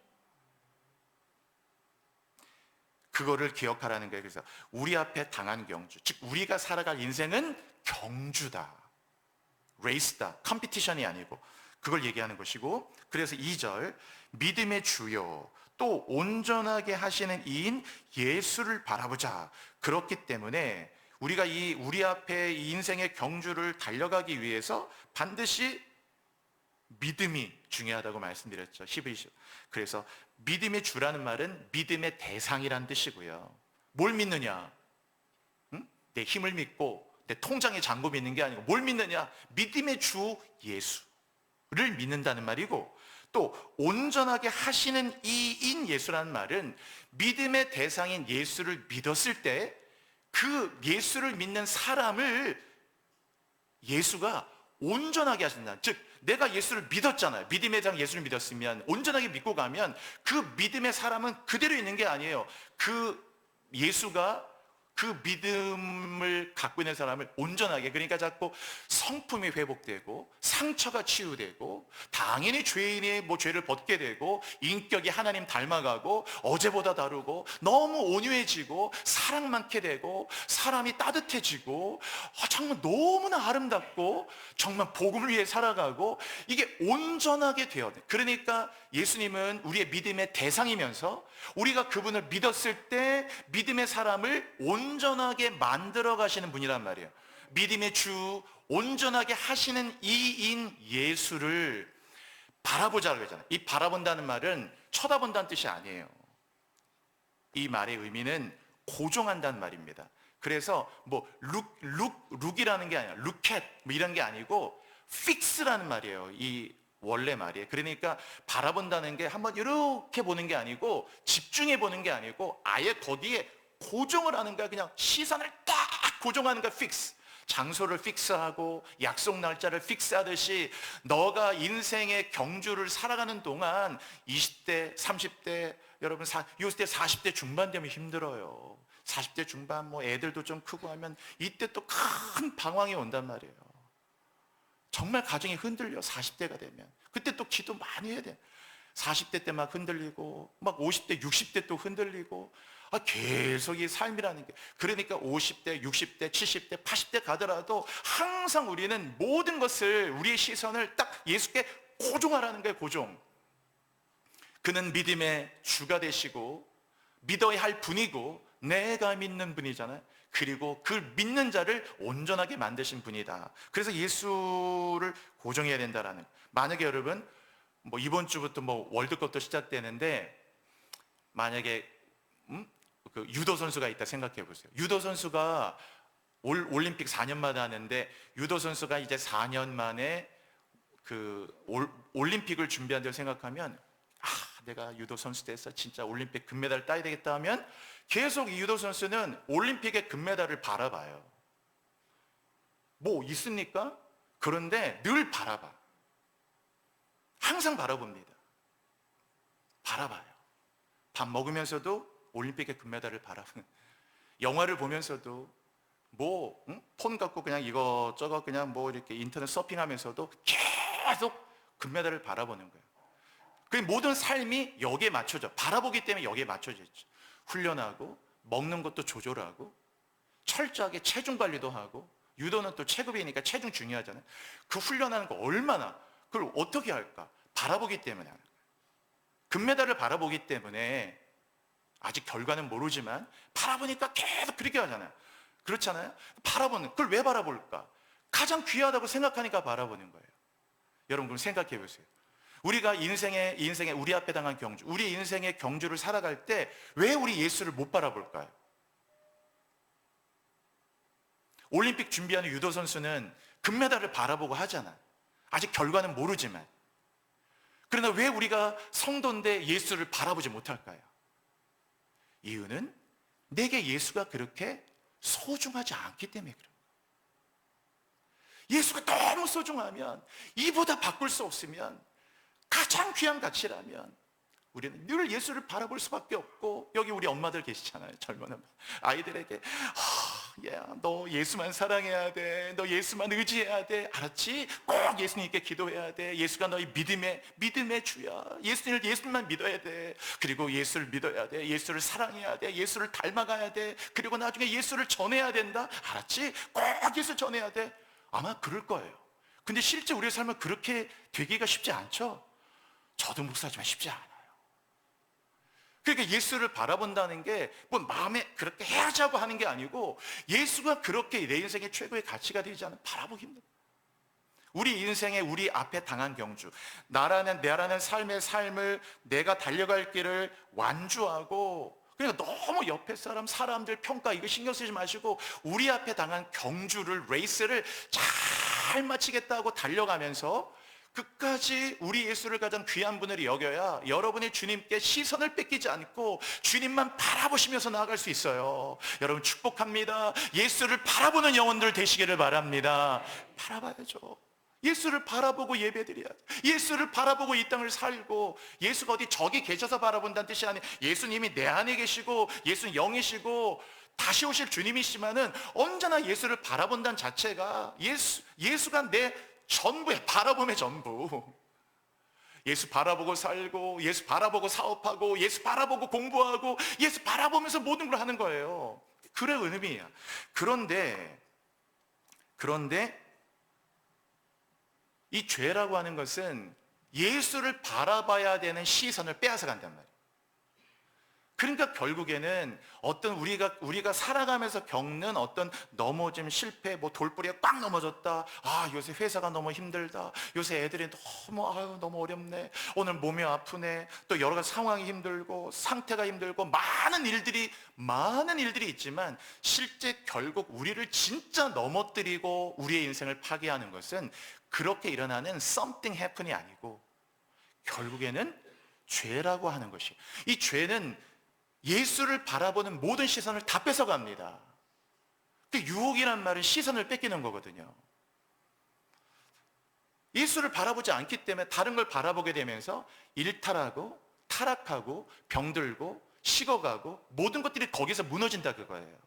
그거를 기억하라는 거예요. 그래서 우리 앞에 당한 경주, 즉 우리가 살아갈 인생은 경주다, 레이스다, 컴피티션이 아니고, 그걸 얘기하는 것이고, 그래서 2절, 믿음의 주요 또 온전하게 하시는 이인 예수를 바라보자. 그렇기 때문에 우리가 우리 앞에 이 인생의 경주를 달려가기 위해서 반드시 믿음이 중요하다고 말씀드렸죠. 11절. 그래서 믿음의 주라는 말은 믿음의 대상이란 뜻이고요. 뭘 믿느냐? 내 힘을 믿고 내 통장에 잔고 믿는 게 아니고 뭘 믿느냐? 믿음의 주 예수를 믿는다는 말이고, 또 온전하게 하시는 이인 예수라는 말은 믿음의 대상인 예수를 믿었을 때 그 예수를 믿는 사람을 예수가 온전하게 하신다. 즉 내가 예수를 믿었잖아요. 믿음의 대상 예수를 믿었으면, 온전하게 믿고 가면 그 믿음의 사람은 그대로 있는 게 아니에요. 그 예수가 그 믿음을 갖고 있는 사람을 온전하게, 그러니까 자꾸 성품이 회복되고 상처가 치유되고, 당연히 죄인이 죄를 벗게 되고, 인격이 하나님 닮아가고 어제보다 다르고 너무 온유해지고 사랑 많게 되고 사람이 따뜻해지고 정말 너무나 아름답고 정말 복음을 위해 살아가고, 이게 온전하게 되어야 돼. 그러니까 예수님은 우리의 믿음의 대상이면서 우리가 그분을 믿었을 때 믿음의 사람을 온전하게 만들어 가시는 분이란 말이에요. 믿음의 주, 온전하게 하시는 이인 예수를 바라보자고 하잖아요. 이 바라본다는 말은 쳐다본다는 뜻이 아니에요. 이 말의 의미는 고정한다는 말입니다. 그래서 룩이라는 게 아니라 look at 이런 게 아니고 fix라는 말이에요. 이 원래 말이에요. 그러니까 바라본다는 게 한번 이렇게 보는 게 아니고 집중해 보는 게 아니고 아예 거기에 고정을 하는 거야. 그냥 시선을 딱 고정하는 거야. fix. 장소를 픽스하고 약속 날짜를 픽스하듯이 너가 인생의 경주를 살아가는 동안 20대, 30대, 여러분 60대, 40대 중반 되면 힘들어요. 40대 중반 뭐 애들도 좀 크고 하면 이때 또 큰 방황이 온단 말이에요. 정말 가정이 흔들려. 40대가 되면 그때 또 기도 많이 해야 돼. 40대 때 막 흔들리고 막 50대 60대 또 흔들리고, 계속 이 삶이라는 게, 그러니까 50대 60대 70대 80대 가더라도 항상 우리는 모든 것을, 우리의 시선을 딱 예수께 고정하라는 거예요. 고정. 그는 믿음의 주가 되시고 믿어야 할 분이고 내가 믿는 분이잖아요. 그리고 그 믿는 자를 온전하게 만드신 분이다. 그래서 예수를 고정해야 된다라는. 만약에 여러분 뭐 이번 주부터 뭐 월드컵도 시작되는데, 만약에 그 유도 선수가 있다 생각해 보세요. 유도 선수가 올림픽 4년마다 하는데, 유도 선수가 이제 4년 만에 그 올림픽을 준비한다고 생각하면, 내가 유도 선수 돼서 진짜 올림픽 금메달을 따야 되겠다 하면 계속 이 유도 선수는 올림픽의 금메달을 바라봐요. 뭐 있습니까? 그런데 늘 바라봐. 항상 바라봅니다. 바라봐요. 밥 먹으면서도 올림픽의 금메달을 바라보는, 영화를 보면서도 뭐 폰 갖고 그냥 이거저거 그냥 뭐 이렇게 인터넷 서핑하면서도 계속 금메달을 바라보는 거예요. 그 모든 삶이 여기에 맞춰져, 바라보기 때문에 여기에 맞춰져 있죠. 훈련하고 먹는 것도 조절하고 철저하게 체중 관리도 하고, 유도는 또 체급이니까 체중 중요하잖아요. 그 훈련하는 거 얼마나, 그걸 어떻게 할까? 바라보기 때문에 하는 거예요. 금메달을 바라보기 때문에, 아직 결과는 모르지만 바라보니까 계속 그렇게 하잖아요. 그렇잖아요. 바라보는, 그걸 왜 바라볼까? 가장 귀하다고 생각하니까 바라보는 거예요. 여러분 그럼 생각해 보세요. 우리가 인생에 우리 앞에 당한 경주, 우리 인생의 경주를 살아갈 때 왜 우리 예수를 못 바라볼까요? 올림픽 준비하는 유도 선수는 금메달을 바라보고 하잖아. 아직 결과는 모르지만. 그러나 왜 우리가 성도인데 예수를 바라보지 못할까요? 이유는 내게 예수가 그렇게 소중하지 않기 때문에 그래요. 예수가 너무 소중하면, 이보다 바꿀 수 없으면, 가장 귀한 가치라면 우리는 늘 예수를 바라볼 수밖에 없고, 여기 우리 엄마들 계시잖아요. 젊은 엄마. 아이들에게 너 예수만 사랑해야 돼. 너 예수만 의지해야 돼. 알았지? 꼭 예수님께 기도해야 돼. 예수가 너희 믿음의 주야. 예수님만 믿어야 돼. 그리고 예수를 믿어야 돼. 예수를 사랑해야 돼. 예수를 닮아가야 돼. 그리고 나중에 예수를 전해야 된다. 알았지? 꼭 예수 전해야 돼. 아마 그럴 거예요. 근데 실제 우리의 삶은 그렇게 되기가 쉽지 않죠? 저도 목사지만 쉽지 않아요. 그러니까 예수를 바라본다는 게 뭐 마음에 그렇게 해야지 하는 게 아니고, 예수가 그렇게 내 인생의 최고의 가치가 되지 않으면 바라보기 힘들어요. 우리 인생에 우리 앞에 당한 경주, 나라는 삶의 삶을, 내가 달려갈 길을 완주하고, 그러니까 너무 옆에 사람들 평가 이거 신경 쓰지 마시고 우리 앞에 당한 경주를, 레이스를 잘 마치겠다고 달려가면서 끝까지 우리 예수를 가장 귀한 분으로 여겨야 여러분의 주님께 시선을 뺏기지 않고 주님만 바라보시면서 나아갈 수 있어요. 여러분 축복합니다. 예수를 바라보는 영혼들 되시기를 바랍니다. 바라봐야죠. 예수를 바라보고 예배드려야 돼. 예수를 바라보고 이 땅을 살고, 예수가 어디 저기 계셔서 바라본다는 뜻이 아니에요. 예수님이 내 안에 계시고 예수는 영이시고 다시 오실 주님이시면은 언제나 예수를 바라본다는 자체가 예수가 내 전부야. 바라봄의 전부. 예수 바라보고 살고, 예수 바라보고 사업하고, 예수 바라보고 공부하고, 예수 바라보면서 모든 걸 하는 거예요. 그래 의미야. 그런데 이 죄라고 하는 것은 예수를 바라봐야 되는 시선을 빼앗아 간단 말이에요. 그러니까 결국에는 어떤 우리가 살아가면서 겪는 어떤 넘어짐, 실패, 뭐 돌부리가 꽉 넘어졌다. 요새 회사가 너무 힘들다. 요새 애들이 너무 어렵네. 오늘 몸이 아프네. 또 여러 가지 상황이 힘들고 상태가 힘들고 많은 일들이 있지만, 실제 결국 우리를 진짜 넘어뜨리고 우리의 인생을 파괴하는 것은 그렇게 일어나는 something happen이 아니고, 결국에는 죄라고 하는 것이, 이 죄는 예수를 바라보는 모든 시선을 다 뺏어갑니다. 유혹이란 말은 시선을 뺏기는 거거든요. 예수를 바라보지 않기 때문에 다른 걸 바라보게 되면서 일탈하고 타락하고 병들고 식어가고 모든 것들이 거기서 무너진다 그거예요.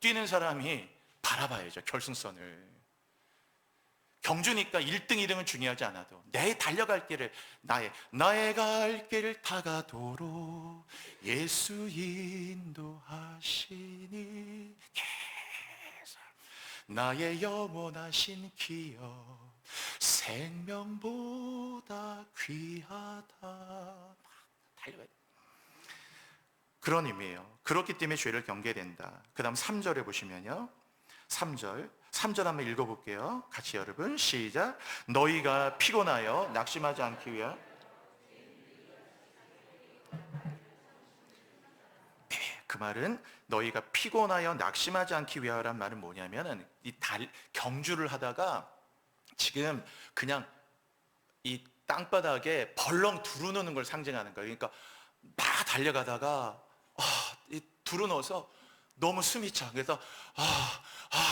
뛰는 사람이 바라봐야죠, 결승선을. 경주니까 1등, 2등은 중요하지 않아도 내 달려갈 길을, 나의 갈 길을 다가도록 예수 인도하시니 계속 나의 영원하신 기업 생명보다 귀하다. 막 달려가야 돼. 그런 의미예요. 그렇기 때문에 죄를 경계해야 된다. 그 다음 3절에 보시면요, 3절 한번 읽어볼게요. 같이 여러분 시작. 너희가 피곤하여 낙심하지 않기 위하여. 그 말은 너희가 피곤하여 낙심하지 않기 위하여란 말은 뭐냐면은 경주를 하다가 지금 그냥 이 땅바닥에 벌렁 두루노는 걸 상징하는 거예요. 그러니까 막 달려가다가 두루노서 너무 숨이 차. 그래서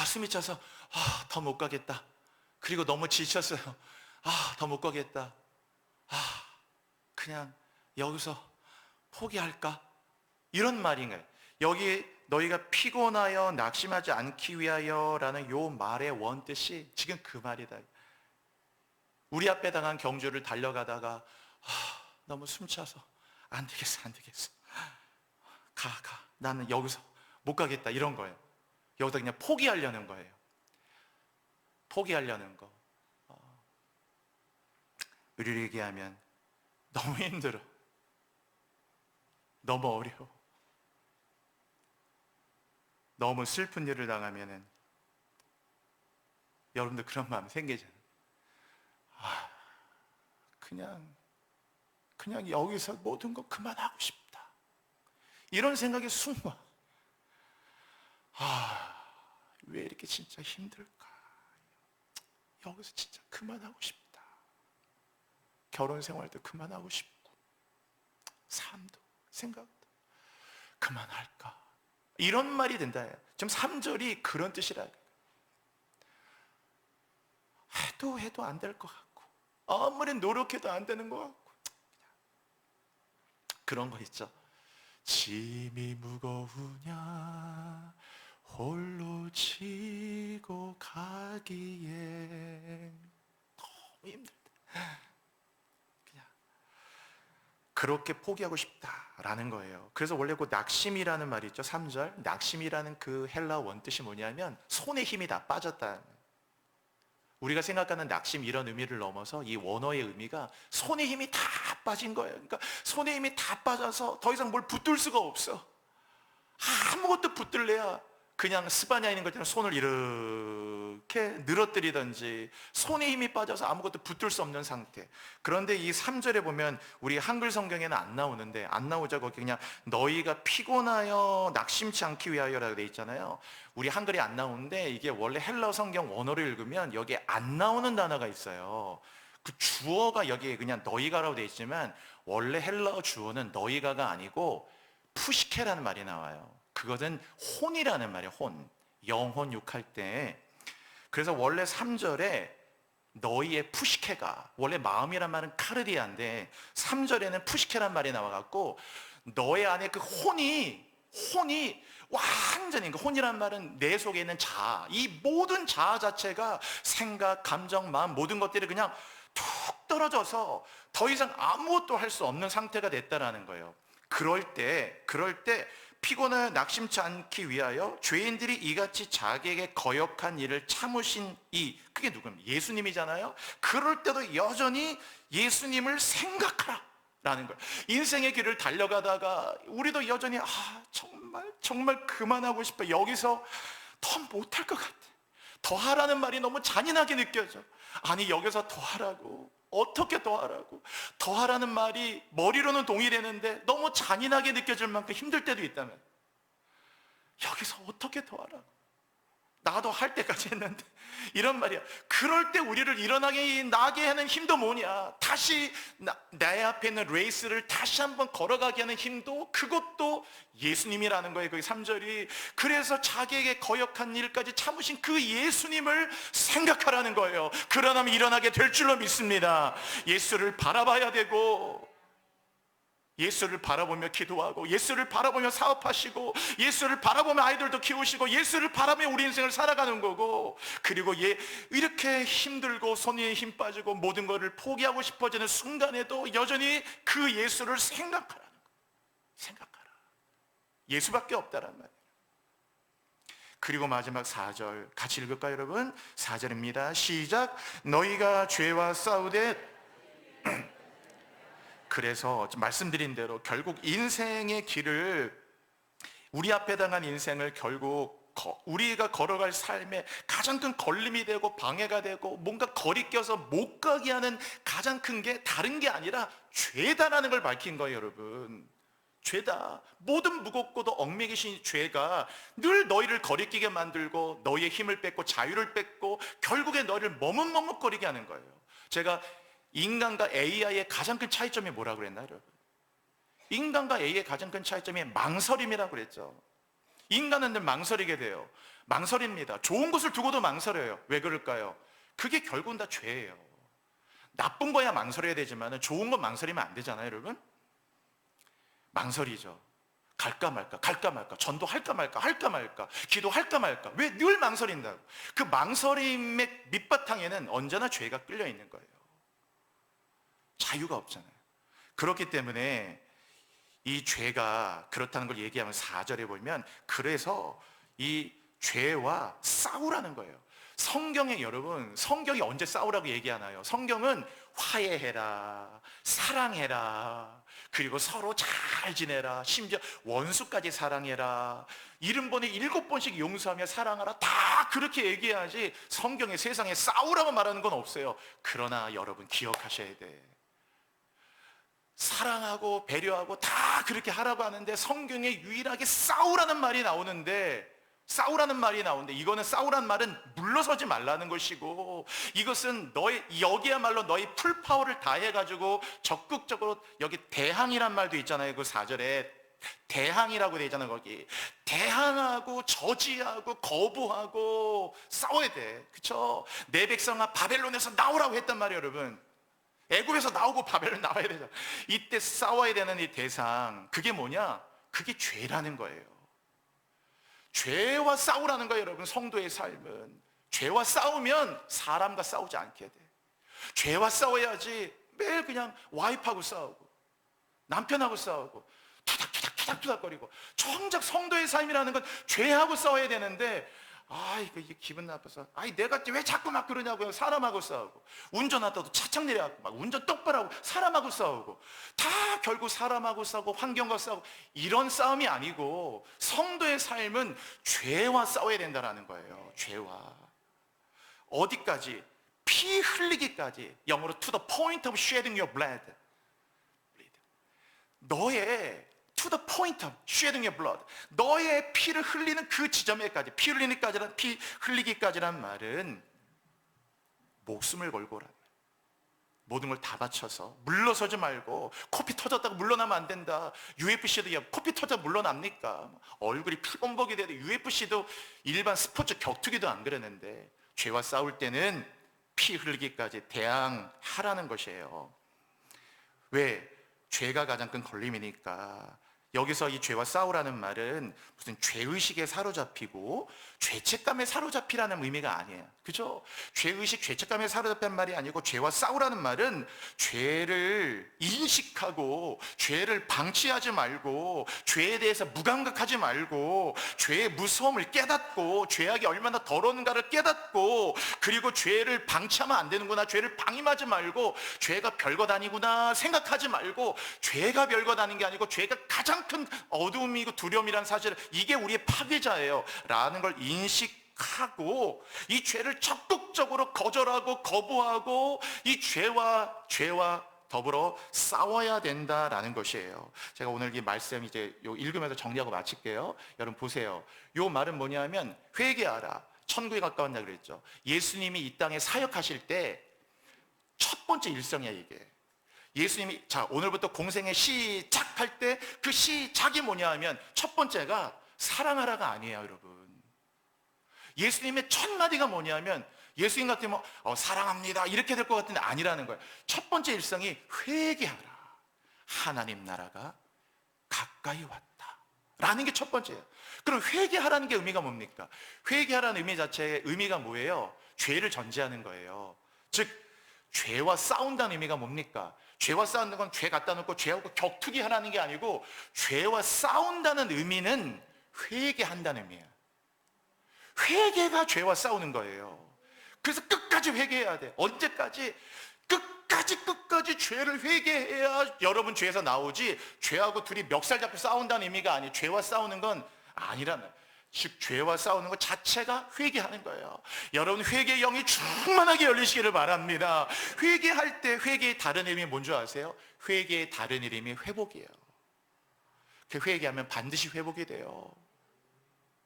숨이 차서 더 못 가겠다. 그리고 너무 지쳤어요. 더 못 가겠다. 그냥 여기서 포기할까? 이런 말인 거예요. 여기 너희가 피곤하여 낙심하지 않기 위하여라는 요 말의 원뜻이 지금 그 말이다. 우리 앞에 당한 경주를 달려가다가 너무 숨차서 안 되겠어. 가. 나는 여기서 못 가겠다. 이런 거예요. 여기다 그냥 포기하려는 거예요. 포기하려는 거. 우리를 얘기하면 너무 힘들어. 너무 어려워. 너무 슬픈 일을 당하면은 여러분들 그런 마음 생기잖아요. 그냥 여기서 모든 거 그만하고 싶다. 이런 생각이 쑥 와. 왜 이렇게 진짜 힘들까? 여기서 진짜 그만하고 싶다. 결혼 생활도 그만하고 싶고, 삶도 생각도 그만할까? 이런 말이 된다. 지금 3절이 그런 뜻이라. 해도 안 될 것 같고, 아무리 노력해도 안 되는 것 같고, 그런 거 있죠. 짐이 무거우냐 홀로 지고 가기에 너무 힘들다. 그냥 그렇게 포기하고 싶다라는 거예요. 그래서 원래 그 낙심이라는 말이 있죠. 3절 낙심이라는 그 헬라 원뜻이 뭐냐면 손에 힘이 다 빠졌다. 우리가 생각하는 낙심 이런 의미를 넘어서 이 원어의 의미가 손에 힘이 다 빠진 거예요. 그러니까 손에 힘이 다 빠져서 더 이상 뭘 붙들 수가 없어. 아무것도 붙들래야 그냥 스바냐인 것처럼 손을 이렇게 늘어뜨리든지 손에 힘이 빠져서 아무것도 붙들 수 없는 상태. 그런데 이 3절에 보면 우리 한글 성경에는 안 나오는데, 안 나오죠. 거기 그냥 너희가 피곤하여 낙심치 않기 위하여라고 돼 있잖아요. 우리 한글이 안 나오는데 이게 원래 헬라 성경 원어를 읽으면 여기에 안 나오는 단어가 있어요. 그 주어가 여기에 그냥 너희가라고 돼 있지만 원래 헬라어 주어는 너희가가 아니고 푸시케라는 말이 나와요. 그것은 혼이라는 말이에요. 혼. 영혼 욕할 때. 그래서 원래 3절에 너희의 푸시케가, 원래 마음이란 말은 카르디아인데 3절에는 푸시케란 말이 나와갖고 너의 안에 그 혼이 완전히, 그 혼이란 말은 내 속에 있는 자아, 이 모든 자아 자체가 생각, 감정, 마음 모든 것들이 그냥 툭 떨어져서 더 이상 아무것도 할 수 없는 상태가 됐다라는 거예요. 그럴 때 피곤하여 낙심치 않기 위하여 죄인들이 이같이 자기에게 거역한 일을 참으신 그게 누굽니까? 예수님이잖아요. 그럴 때도 여전히 예수님을 생각하라 라는 거예요. 인생의 길을 달려가다가 우리도 여전히 정말 그만하고 싶어. 여기서 더 못할 것 같아. 더 하라는 말이 너무 잔인하게 느껴져. 아니 여기서 더 하라고, 어떻게 더 하라고, 더 하라는 말이 머리로는 동의되는데 너무 잔인하게 느껴질 만큼 힘들 때도 있다면, 여기서 어떻게 더 하라고, 나도 할 때까지 했는데 이런 말이야. 그럴 때 우리를 일어나게 나게 하는 힘도 뭐냐, 다시 내 앞에 있는 레이스를 다시 한번 걸어가게 하는 힘도, 그것도 예수님이라는 거예요. 거기 3절이. 그래서 자기에게 거역한 일까지 참으신 그 예수님을 생각하라는 거예요. 그러면 일어나게 될 줄로 믿습니다. 예수를 바라봐야 되고, 예수를 바라보며 기도하고, 예수를 바라보며 사업하시고, 예수를 바라보며 아이들도 키우시고, 예수를 바라보며 우리 인생을 살아가는 거고, 그리고 이렇게 힘들고 손에 힘 빠지고 모든 것을 포기하고 싶어지는 순간에도 여전히 그 예수를 생각하라는 거예요. 생각하라. 예수밖에 없다란 말이에요. 그리고 마지막 4절 같이 읽을까요, 여러분? 4절입니다. 시작. 너희가 죄와 싸우되 그래서 말씀드린 대로 결국 인생의 길을, 우리 앞에 당한 인생을 결국 우리가 걸어갈 삶에 가장 큰 걸림이 되고 방해가 되고 뭔가 거리껴서 못 가게 하는 가장 큰 게 다른 게 아니라 죄다라는 걸 밝힌 거예요, 여러분. 죄다. 모든 무겁고도 얽매이신 죄가 늘 너희를 거리끼게 만들고 너희의 힘을 뺏고 자유를 뺏고 결국에 너희를 머뭇머뭇거리게 하는 거예요. 제가 인간과 AI의 가장 큰 차이점이 뭐라고 그랬나요, 여러분? 인간과 AI의 가장 큰 차이점이 망설임이라고 그랬죠. 인간은 늘 망설이게 돼요. 망설입니다. 좋은 것을 두고도 망설여요. 왜 그럴까요? 그게 결국은 다 죄예요. 나쁜 거야 망설여야 되지만 좋은 건 망설이면 안 되잖아요, 여러분? 망설이죠. 갈까 말까, 갈까 말까, 전도할까 말까, 할까 말까, 기도할까 말까. 왜 늘 망설인다고? 그 망설임의 밑바탕에는 언제나 죄가 끌려 있는 거예요. 자유가 없잖아요. 그렇기 때문에 이 죄가 그렇다는 걸 얘기하면 4절에 보면, 그래서 이 죄와 싸우라는 거예요. 성경에, 여러분, 성경이 언제 싸우라고 얘기하나요? 성경은 화해해라, 사랑해라, 그리고 서로 잘 지내라, 심지어 원수까지 사랑해라, 70번에 7번씩 용서하며 사랑하라, 다 그렇게 얘기해야지 성경에 세상에 싸우라고 말하는 건 없어요. 그러나 여러분 기억하셔야 돼. 사랑하고 배려하고 다 그렇게 하라고 하는데 성경에 유일하게 싸우라는 말이 나오는데, 이거는 싸우라는 말은 물러서지 말라는 것이고, 이것은 여기야말로 너희 풀파워를 다해가지고 적극적으로, 여기 대항이란 말도 있잖아요. 그 4절에 대항이라고 되어 있잖아요. 거기 대항하고 저지하고 거부하고 싸워야 돼. 그쵸? 내 백성아 바벨론에서 나오라고 했단 말이에요, 여러분. 애굽에서 나오고 바벨론 나와야 되잖아. 이때 싸워야 되는 이 대상, 그게 뭐냐? 그게 죄라는 거예요. 죄와 싸우라는 거예요, 여러분. 성도의 삶은 죄와 싸우면 사람과 싸우지 않게 돼. 죄와 싸워야지 매일 그냥 와이프하고 싸우고 남편하고 싸우고 투닥투닥거리고. 정작 성도의 삶이라는 건 죄하고 싸워야 되는데, 이게 기분 나빠서, 내가 왜 자꾸 막 그러냐고요. 사람하고 싸우고, 운전하다도 차창 내려갖고 막 운전 똑바로 하고 사람하고 싸우고, 다 결국 사람하고 싸우고 환경과 싸우고, 이런 싸움이 아니고 성도의 삶은 죄와 싸워야 된다는 거예요. 죄와. 어디까지? 피 흘리기까지. 영어로 to the point of shedding your blood. 너의 to the point of shedding your blood, 너의 피를 흘리는 그 지점에까지. 피 흘리기까지란 말은 목숨을 걸고라. 모든 걸 다 바쳐서 물러서지 말고. 코피 터졌다고 물러나면 안 된다. UFC도 코피 터져 물러납니까? 얼굴이 피범벅이 돼도 UFC도 일반 스포츠 격투기도 안 그러는데, 죄와 싸울 때는 피 흘리기까지 대항하라는 것이에요. 왜? 죄가 가장 큰 걸림이니까. 여기서 이 죄와 싸우라는 말은 무슨 죄의식에 사로잡히고 죄책감에 사로잡히라는 의미가 아니에요. 그죠? 죄의식, 죄책감에 사로잡힌 말이 아니고, 죄와 싸우라는 말은 죄를 인식하고 죄를 방치하지 말고, 죄에 대해서 무감각하지 말고, 죄의 무서움을 깨닫고, 죄악이 얼마나 더러운가를 깨닫고, 그리고 죄를 방치하면 안 되는구나, 죄를 방임하지 말고, 죄가 별것 아니구나 생각하지 말고, 죄가 별것 아닌 게 아니고 죄가 가장 큰 어두움이고 두려움이라는 사실, 이게 우리의 파괴자예요 라는 걸 인식하고, 이 죄를 적극적으로 거절하고 거부하고, 이 죄와 더불어 싸워야 된다라는 것이에요. 제가 오늘 이 말씀 이제 읽으면서 정리하고 마칠게요. 여러분 보세요. 이 말은 뭐냐면, 회개하라, 천국에 가까웠냐 그랬죠. 예수님이 이 땅에 사역하실 때 첫 번째 일성이야, 이게. 예수님이 오늘부터 공생애 시작할 때 그 시작이 뭐냐 하면, 첫 번째가 사랑하라가 아니에요, 여러분. 예수님의 첫 마디가 뭐냐 하면, 예수님 같으면 사랑합니다 이렇게 될 것 같은데 아니라는 거예요. 첫 번째 일성이 회개하라. 하나님 나라가 가까이 왔다 라는 게 첫 번째예요. 그럼 회개하라는 게 의미가 뭡니까? 회개하라는 의미 자체의 의미가 뭐예요? 죄를 전제하는 거예요. 즉 죄와 싸운다는 의미가 뭡니까? 죄와 싸우는 건 죄 갖다 놓고 죄하고 격투기 하라는 게 아니고, 죄와 싸운다는 의미는 회개한다는 의미예요. 회개가 죄와 싸우는 거예요. 그래서 끝까지 회개해야 돼. 언제까지? 끝까지 죄를 회개해야 여러분 죄에서 나오지, 죄하고 둘이 멱살 잡고 싸운다는 의미가 아니에요. 죄와 싸우는 건 아니라는, 즉 죄와 싸우는 것 자체가 회개하는 거예요. 여러분 회개의 영이 충만하게 열리시기를 바랍니다. 회개할 때 회개의 다른 이름이 뭔지 아세요? 회개의 다른 이름이 회복이에요. 그 회개하면 반드시 회복이 돼요.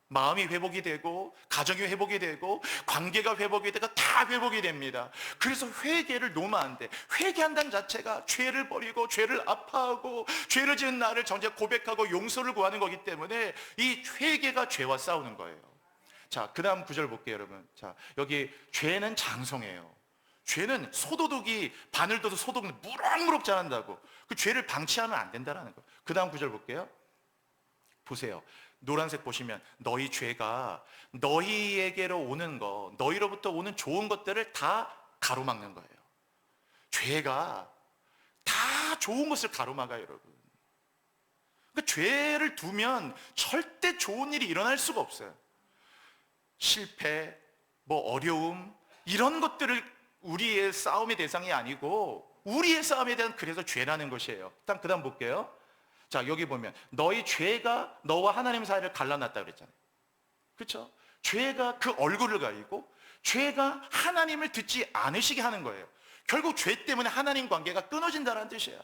마음이 회복이 되고, 가정이 회복이 되고, 관계가 회복이 되고, 다 회복이 됩니다. 그래서 회개를 놓으면 안 돼. 회개한다는 자체가 죄를 버리고, 죄를 아파하고, 죄를 지은 나를 정죄 고백하고 용서를 구하는 거기 때문에 이 회개가 죄와 싸우는 거예요. 자, 그 다음 구절 볼게요, 여러분. 자, 여기 죄는 장성해요. 죄는 소도둑이 바늘 둬도 소도둑은 무럭무럭 자란다고. 그 죄를 방치하면 안 된다는 거예요. 그 다음 구절 볼게요. 보세요. 노란색 보시면 너희 죄가 너희에게로 오는 거, 너희로부터 오는 좋은 것들을 다 가로막는 거예요. 죄가 다 좋은 것을 가로막아요, 여러분. 그러니까 죄를 두면 절대 좋은 일이 일어날 수가 없어요. 실패, 어려움, 이런 것들을 우리의 싸움의 대상이 아니고, 우리의 싸움에 대한, 그래서 죄라는 것이에요. 일단 그 다음 볼게요. 자, 여기 보면 너희 죄가 너와 하나님 사이를 갈라놨다 그랬잖아요. 그렇죠? 죄가 그 얼굴을 가리고, 죄가 하나님을 듣지 않으시게 하는 거예요. 결국 죄 때문에 하나님 관계가 끊어진다는 뜻이야.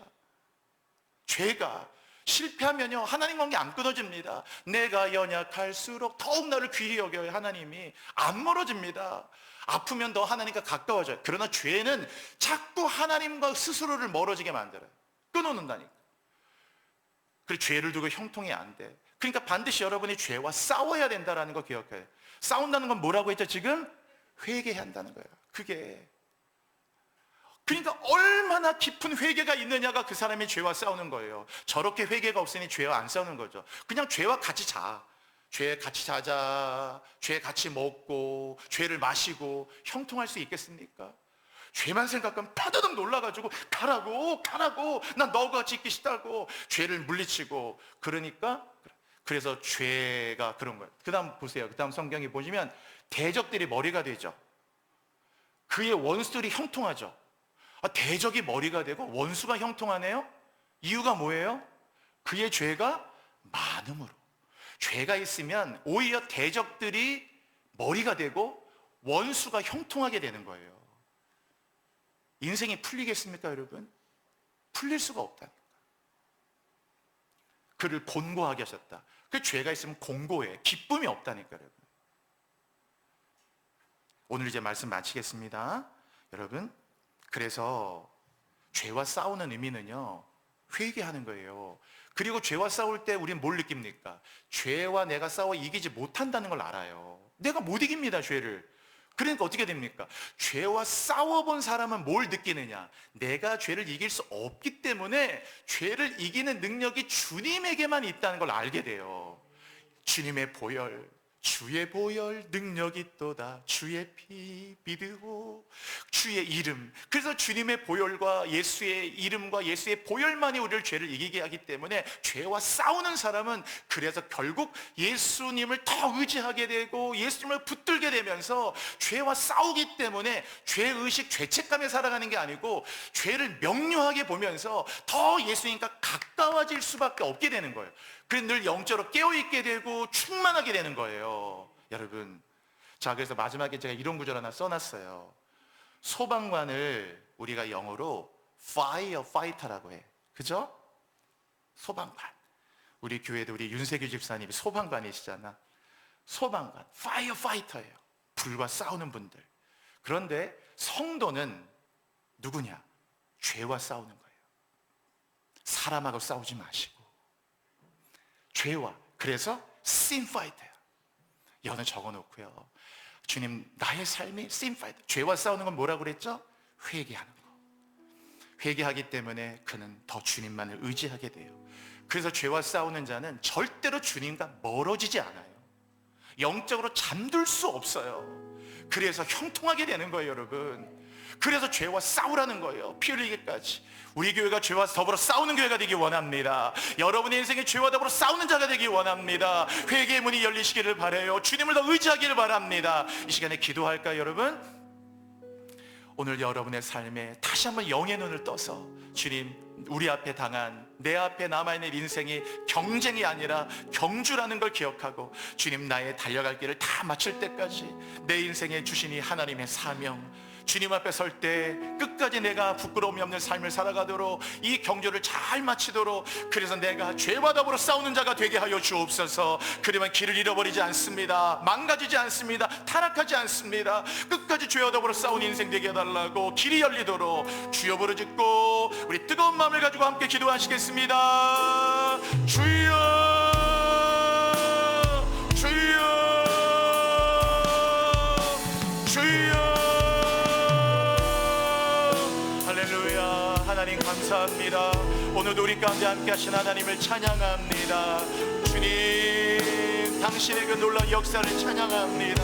죄가 실패하면요, 하나님 관계 안 끊어집니다. 내가 연약할수록 더욱 나를 귀히 여겨요. 하나님이 안 멀어집니다. 아프면 더 하나님과 가까워져요. 그러나 죄는 자꾸 하나님과 스스로를 멀어지게 만들어요. 끊어놓는다니까. 그리고 죄를 두고 형통이 안 돼. 그러니까 반드시 여러분이 죄와 싸워야 된다는 거 기억해요. 싸운다는 건 뭐라고 했죠? 지금 회개해야 한다는 거예요. 그게, 그러니까 얼마나 깊은 회개가 있느냐가 그 사람이 죄와 싸우는 거예요. 저렇게 회개가 없으니 죄와 안 싸우는 거죠. 그냥 죄와 같이 자, 죄 같이 자자, 죄 같이 먹고, 죄를 마시고 형통할 수 있겠습니까? 죄만 생각하면 파다닥 놀라가지고 가라고 난 너가 같이 있기 싫다고 죄를 물리치고, 그러니까 그래서 죄가 그런 거예요. 그 다음 보세요. 그 다음 성경에 보시면 대적들이 머리가 되죠. 그의 원수들이 형통하죠. 대적이 머리가 되고 원수가 형통하네요. 이유가 뭐예요? 그의 죄가 많음으로. 죄가 있으면 오히려 대적들이 머리가 되고 원수가 형통하게 되는 거예요. 인생이 풀리겠습니까, 여러분? 풀릴 수가 없다니까. 그를 곤고하게 하셨다. 그 죄가 있으면 공고해. 기쁨이 없다니까, 여러분. 오늘 이제 말씀 마치겠습니다. 여러분, 그래서 죄와 싸우는 의미는요, 회개하는 거예요. 그리고 죄와 싸울 때 우리는 뭘 느낍니까? 죄와 내가 싸워 이기지 못한다는 걸 알아요. 내가 못 이깁니다, 죄를. 그러니까 어떻게 됩니까? 죄와 싸워본 사람은 뭘 느끼느냐? 내가 죄를 이길 수 없기 때문에 죄를 이기는 능력이 주님에게만 있다는 걸 알게 돼요. 주님의 보혈, 주의 보혈 능력이 있도다. 주의 피 믿으오. 주의 이름. 그래서 주님의 보혈과 예수의 이름과 예수의 보혈만이 우리를 죄를 이기게 하기 때문에 죄와 싸우는 사람은 그래서 결국 예수님을 더 의지하게 되고 예수님을 붙들게 되면서 죄와 싸우기 때문에 죄의식, 죄책감에 살아가는 게 아니고 죄를 명료하게 보면서 더 예수님과 가까워질 수밖에 없게 되는 거예요. 그래서 늘 영적으로 깨어있게 되고 충만하게 되는 거예요, 여러분. 자, 그래서 마지막에 제가 이런 구절 하나 써놨어요. 소방관을 우리가 영어로 firefighter라고 해. 그죠? 소방관. 우리 교회도 우리 윤세규 집사님이 소방관이시잖아. 소방관, firefighter예요. 불과 싸우는 분들. 그런데 성도는 누구냐? 죄와 싸우는 거예요. 사람하고 싸우지 마시고. 죄와. 그래서 sin fighter. 여는 적어놓고요. 주님, 나의 삶이 sin fighter. 죄와 싸우는 건 뭐라고 그랬죠? 회개하는 거. 회개하기 때문에 그는 더 주님만을 의지하게 돼요. 그래서 죄와 싸우는 자는 절대로 주님과 멀어지지 않아요. 영적으로 잠들 수 없어요. 그래서 형통하게 되는 거예요, 여러분. 그래서 죄와 싸우라는 거예요. 피 흘리기까지. 우리 교회가 죄와 더불어 싸우는 교회가 되기 원합니다. 여러분의 인생에 죄와 더불어 싸우는 자가 되기 원합니다. 회개의 문이 열리시기를 바라요. 주님을 더 의지하기를 바랍니다. 이 시간에 기도할까요, 여러분? 오늘 여러분의 삶에 다시 한번 영의 눈을 떠서 주님, 우리 앞에 당한, 내 앞에 남아있는 인생이 경쟁이 아니라 경주라는 걸 기억하고, 주님, 나의 달려갈 길을 다 마칠 때까지 내 인생에 주신 이 하나님의 사명, 주님 앞에 설 때 끝까지 내가 부끄러움이 없는 삶을 살아가도록, 이 경주를 잘 마치도록, 그래서 내가 죄와 더불어 싸우는 자가 되게 하여 주옵소서. 그러면 길을 잃어버리지 않습니다. 망가지지 않습니다. 타락하지 않습니다. 끝까지 죄와 더불어 싸우는 인생 되게 해달라고 길이 열리도록 주여 부르짖고 우리 뜨거운 마음을 가지고 함께 기도하시겠습니다. 주여, 주여, 주여. 할렐루야. 하나님 감사합니다. 오늘도 우리 가운데 함께 하신 하나님을 찬양합니다. 주님, 당신의 그 놀라운 역사를 찬양합니다.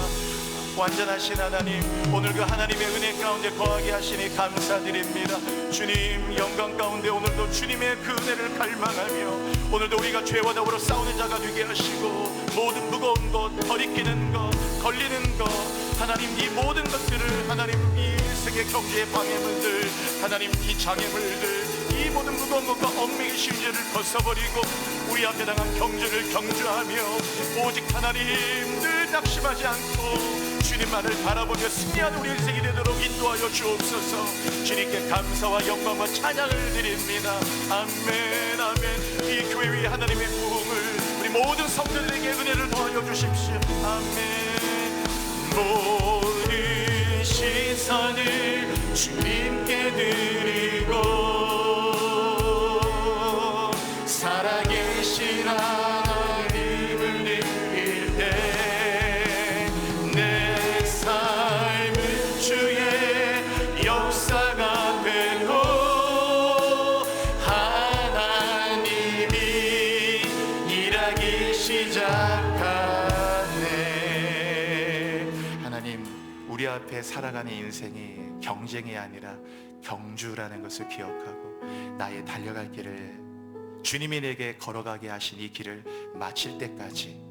완전하신 하나님, 오늘 그 하나님의 은혜 가운데 거하게 하시니 감사드립니다. 주님, 영광 가운데 오늘도 주님의 그 은혜를 갈망하며 오늘도 우리가 죄와 더불어 싸우는 자가 되게 하시고, 모든 무거운 것, 거리끼는 것, 걸리는 것, 하나님, 이 모든 것들을, 하나님, 이 세계 경제의 방해물들, 하나님, 이 장애물들, 이 모든 무거운 것과 얽매인 심지를 벗어버리고 우리 앞에 당한 경주를 경주하며 오직 하나님, 늘 낙심하지 않고 주님만을 바라보며 승리하는 우리 인생이 되도록 인도하여 주옵소서. 주님께 감사와 영광과 찬양을 드립니다. 아멘, 아멘. 이 교회 위에 하나님의 부흥을 우리 모든 성도들에게 은혜를 더하여 주십시오. 아멘. 모든 시선을 주님께 드리고 살아계신 하나님을 느낄 때 내 삶은 주의 역사가 되고 하나님이 일하기 시작하네. 하나님, 우리 앞에 살아가는 인생이 경쟁이 아니라 경주라는 것을 기억하고 나의 달려갈 길을 주님이 내게 걸어가게 하신 이 길을 마칠 때까지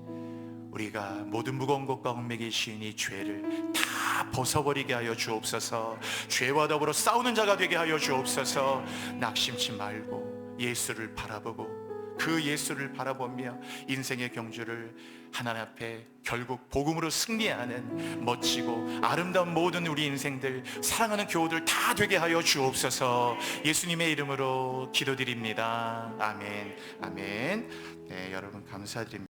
우리가 모든 무거운 것과 얽매기 쉬운 이 죄를 다 벗어버리게 하여 주옵소서. 죄와 더불어 싸우는 자가 되게 하여 주옵소서. 낙심치 말고 예수를 바라보고 그 예수를 바라보며 인생의 경주를 하나님 앞에 결국 복음으로 승리하는 멋지고 아름다운 모든 우리 인생들, 사랑하는 교우들 다 되게 하여 주옵소서. 예수님의 이름으로 기도드립니다. 아멘, 아멘. 네, 여러분 감사드립니다.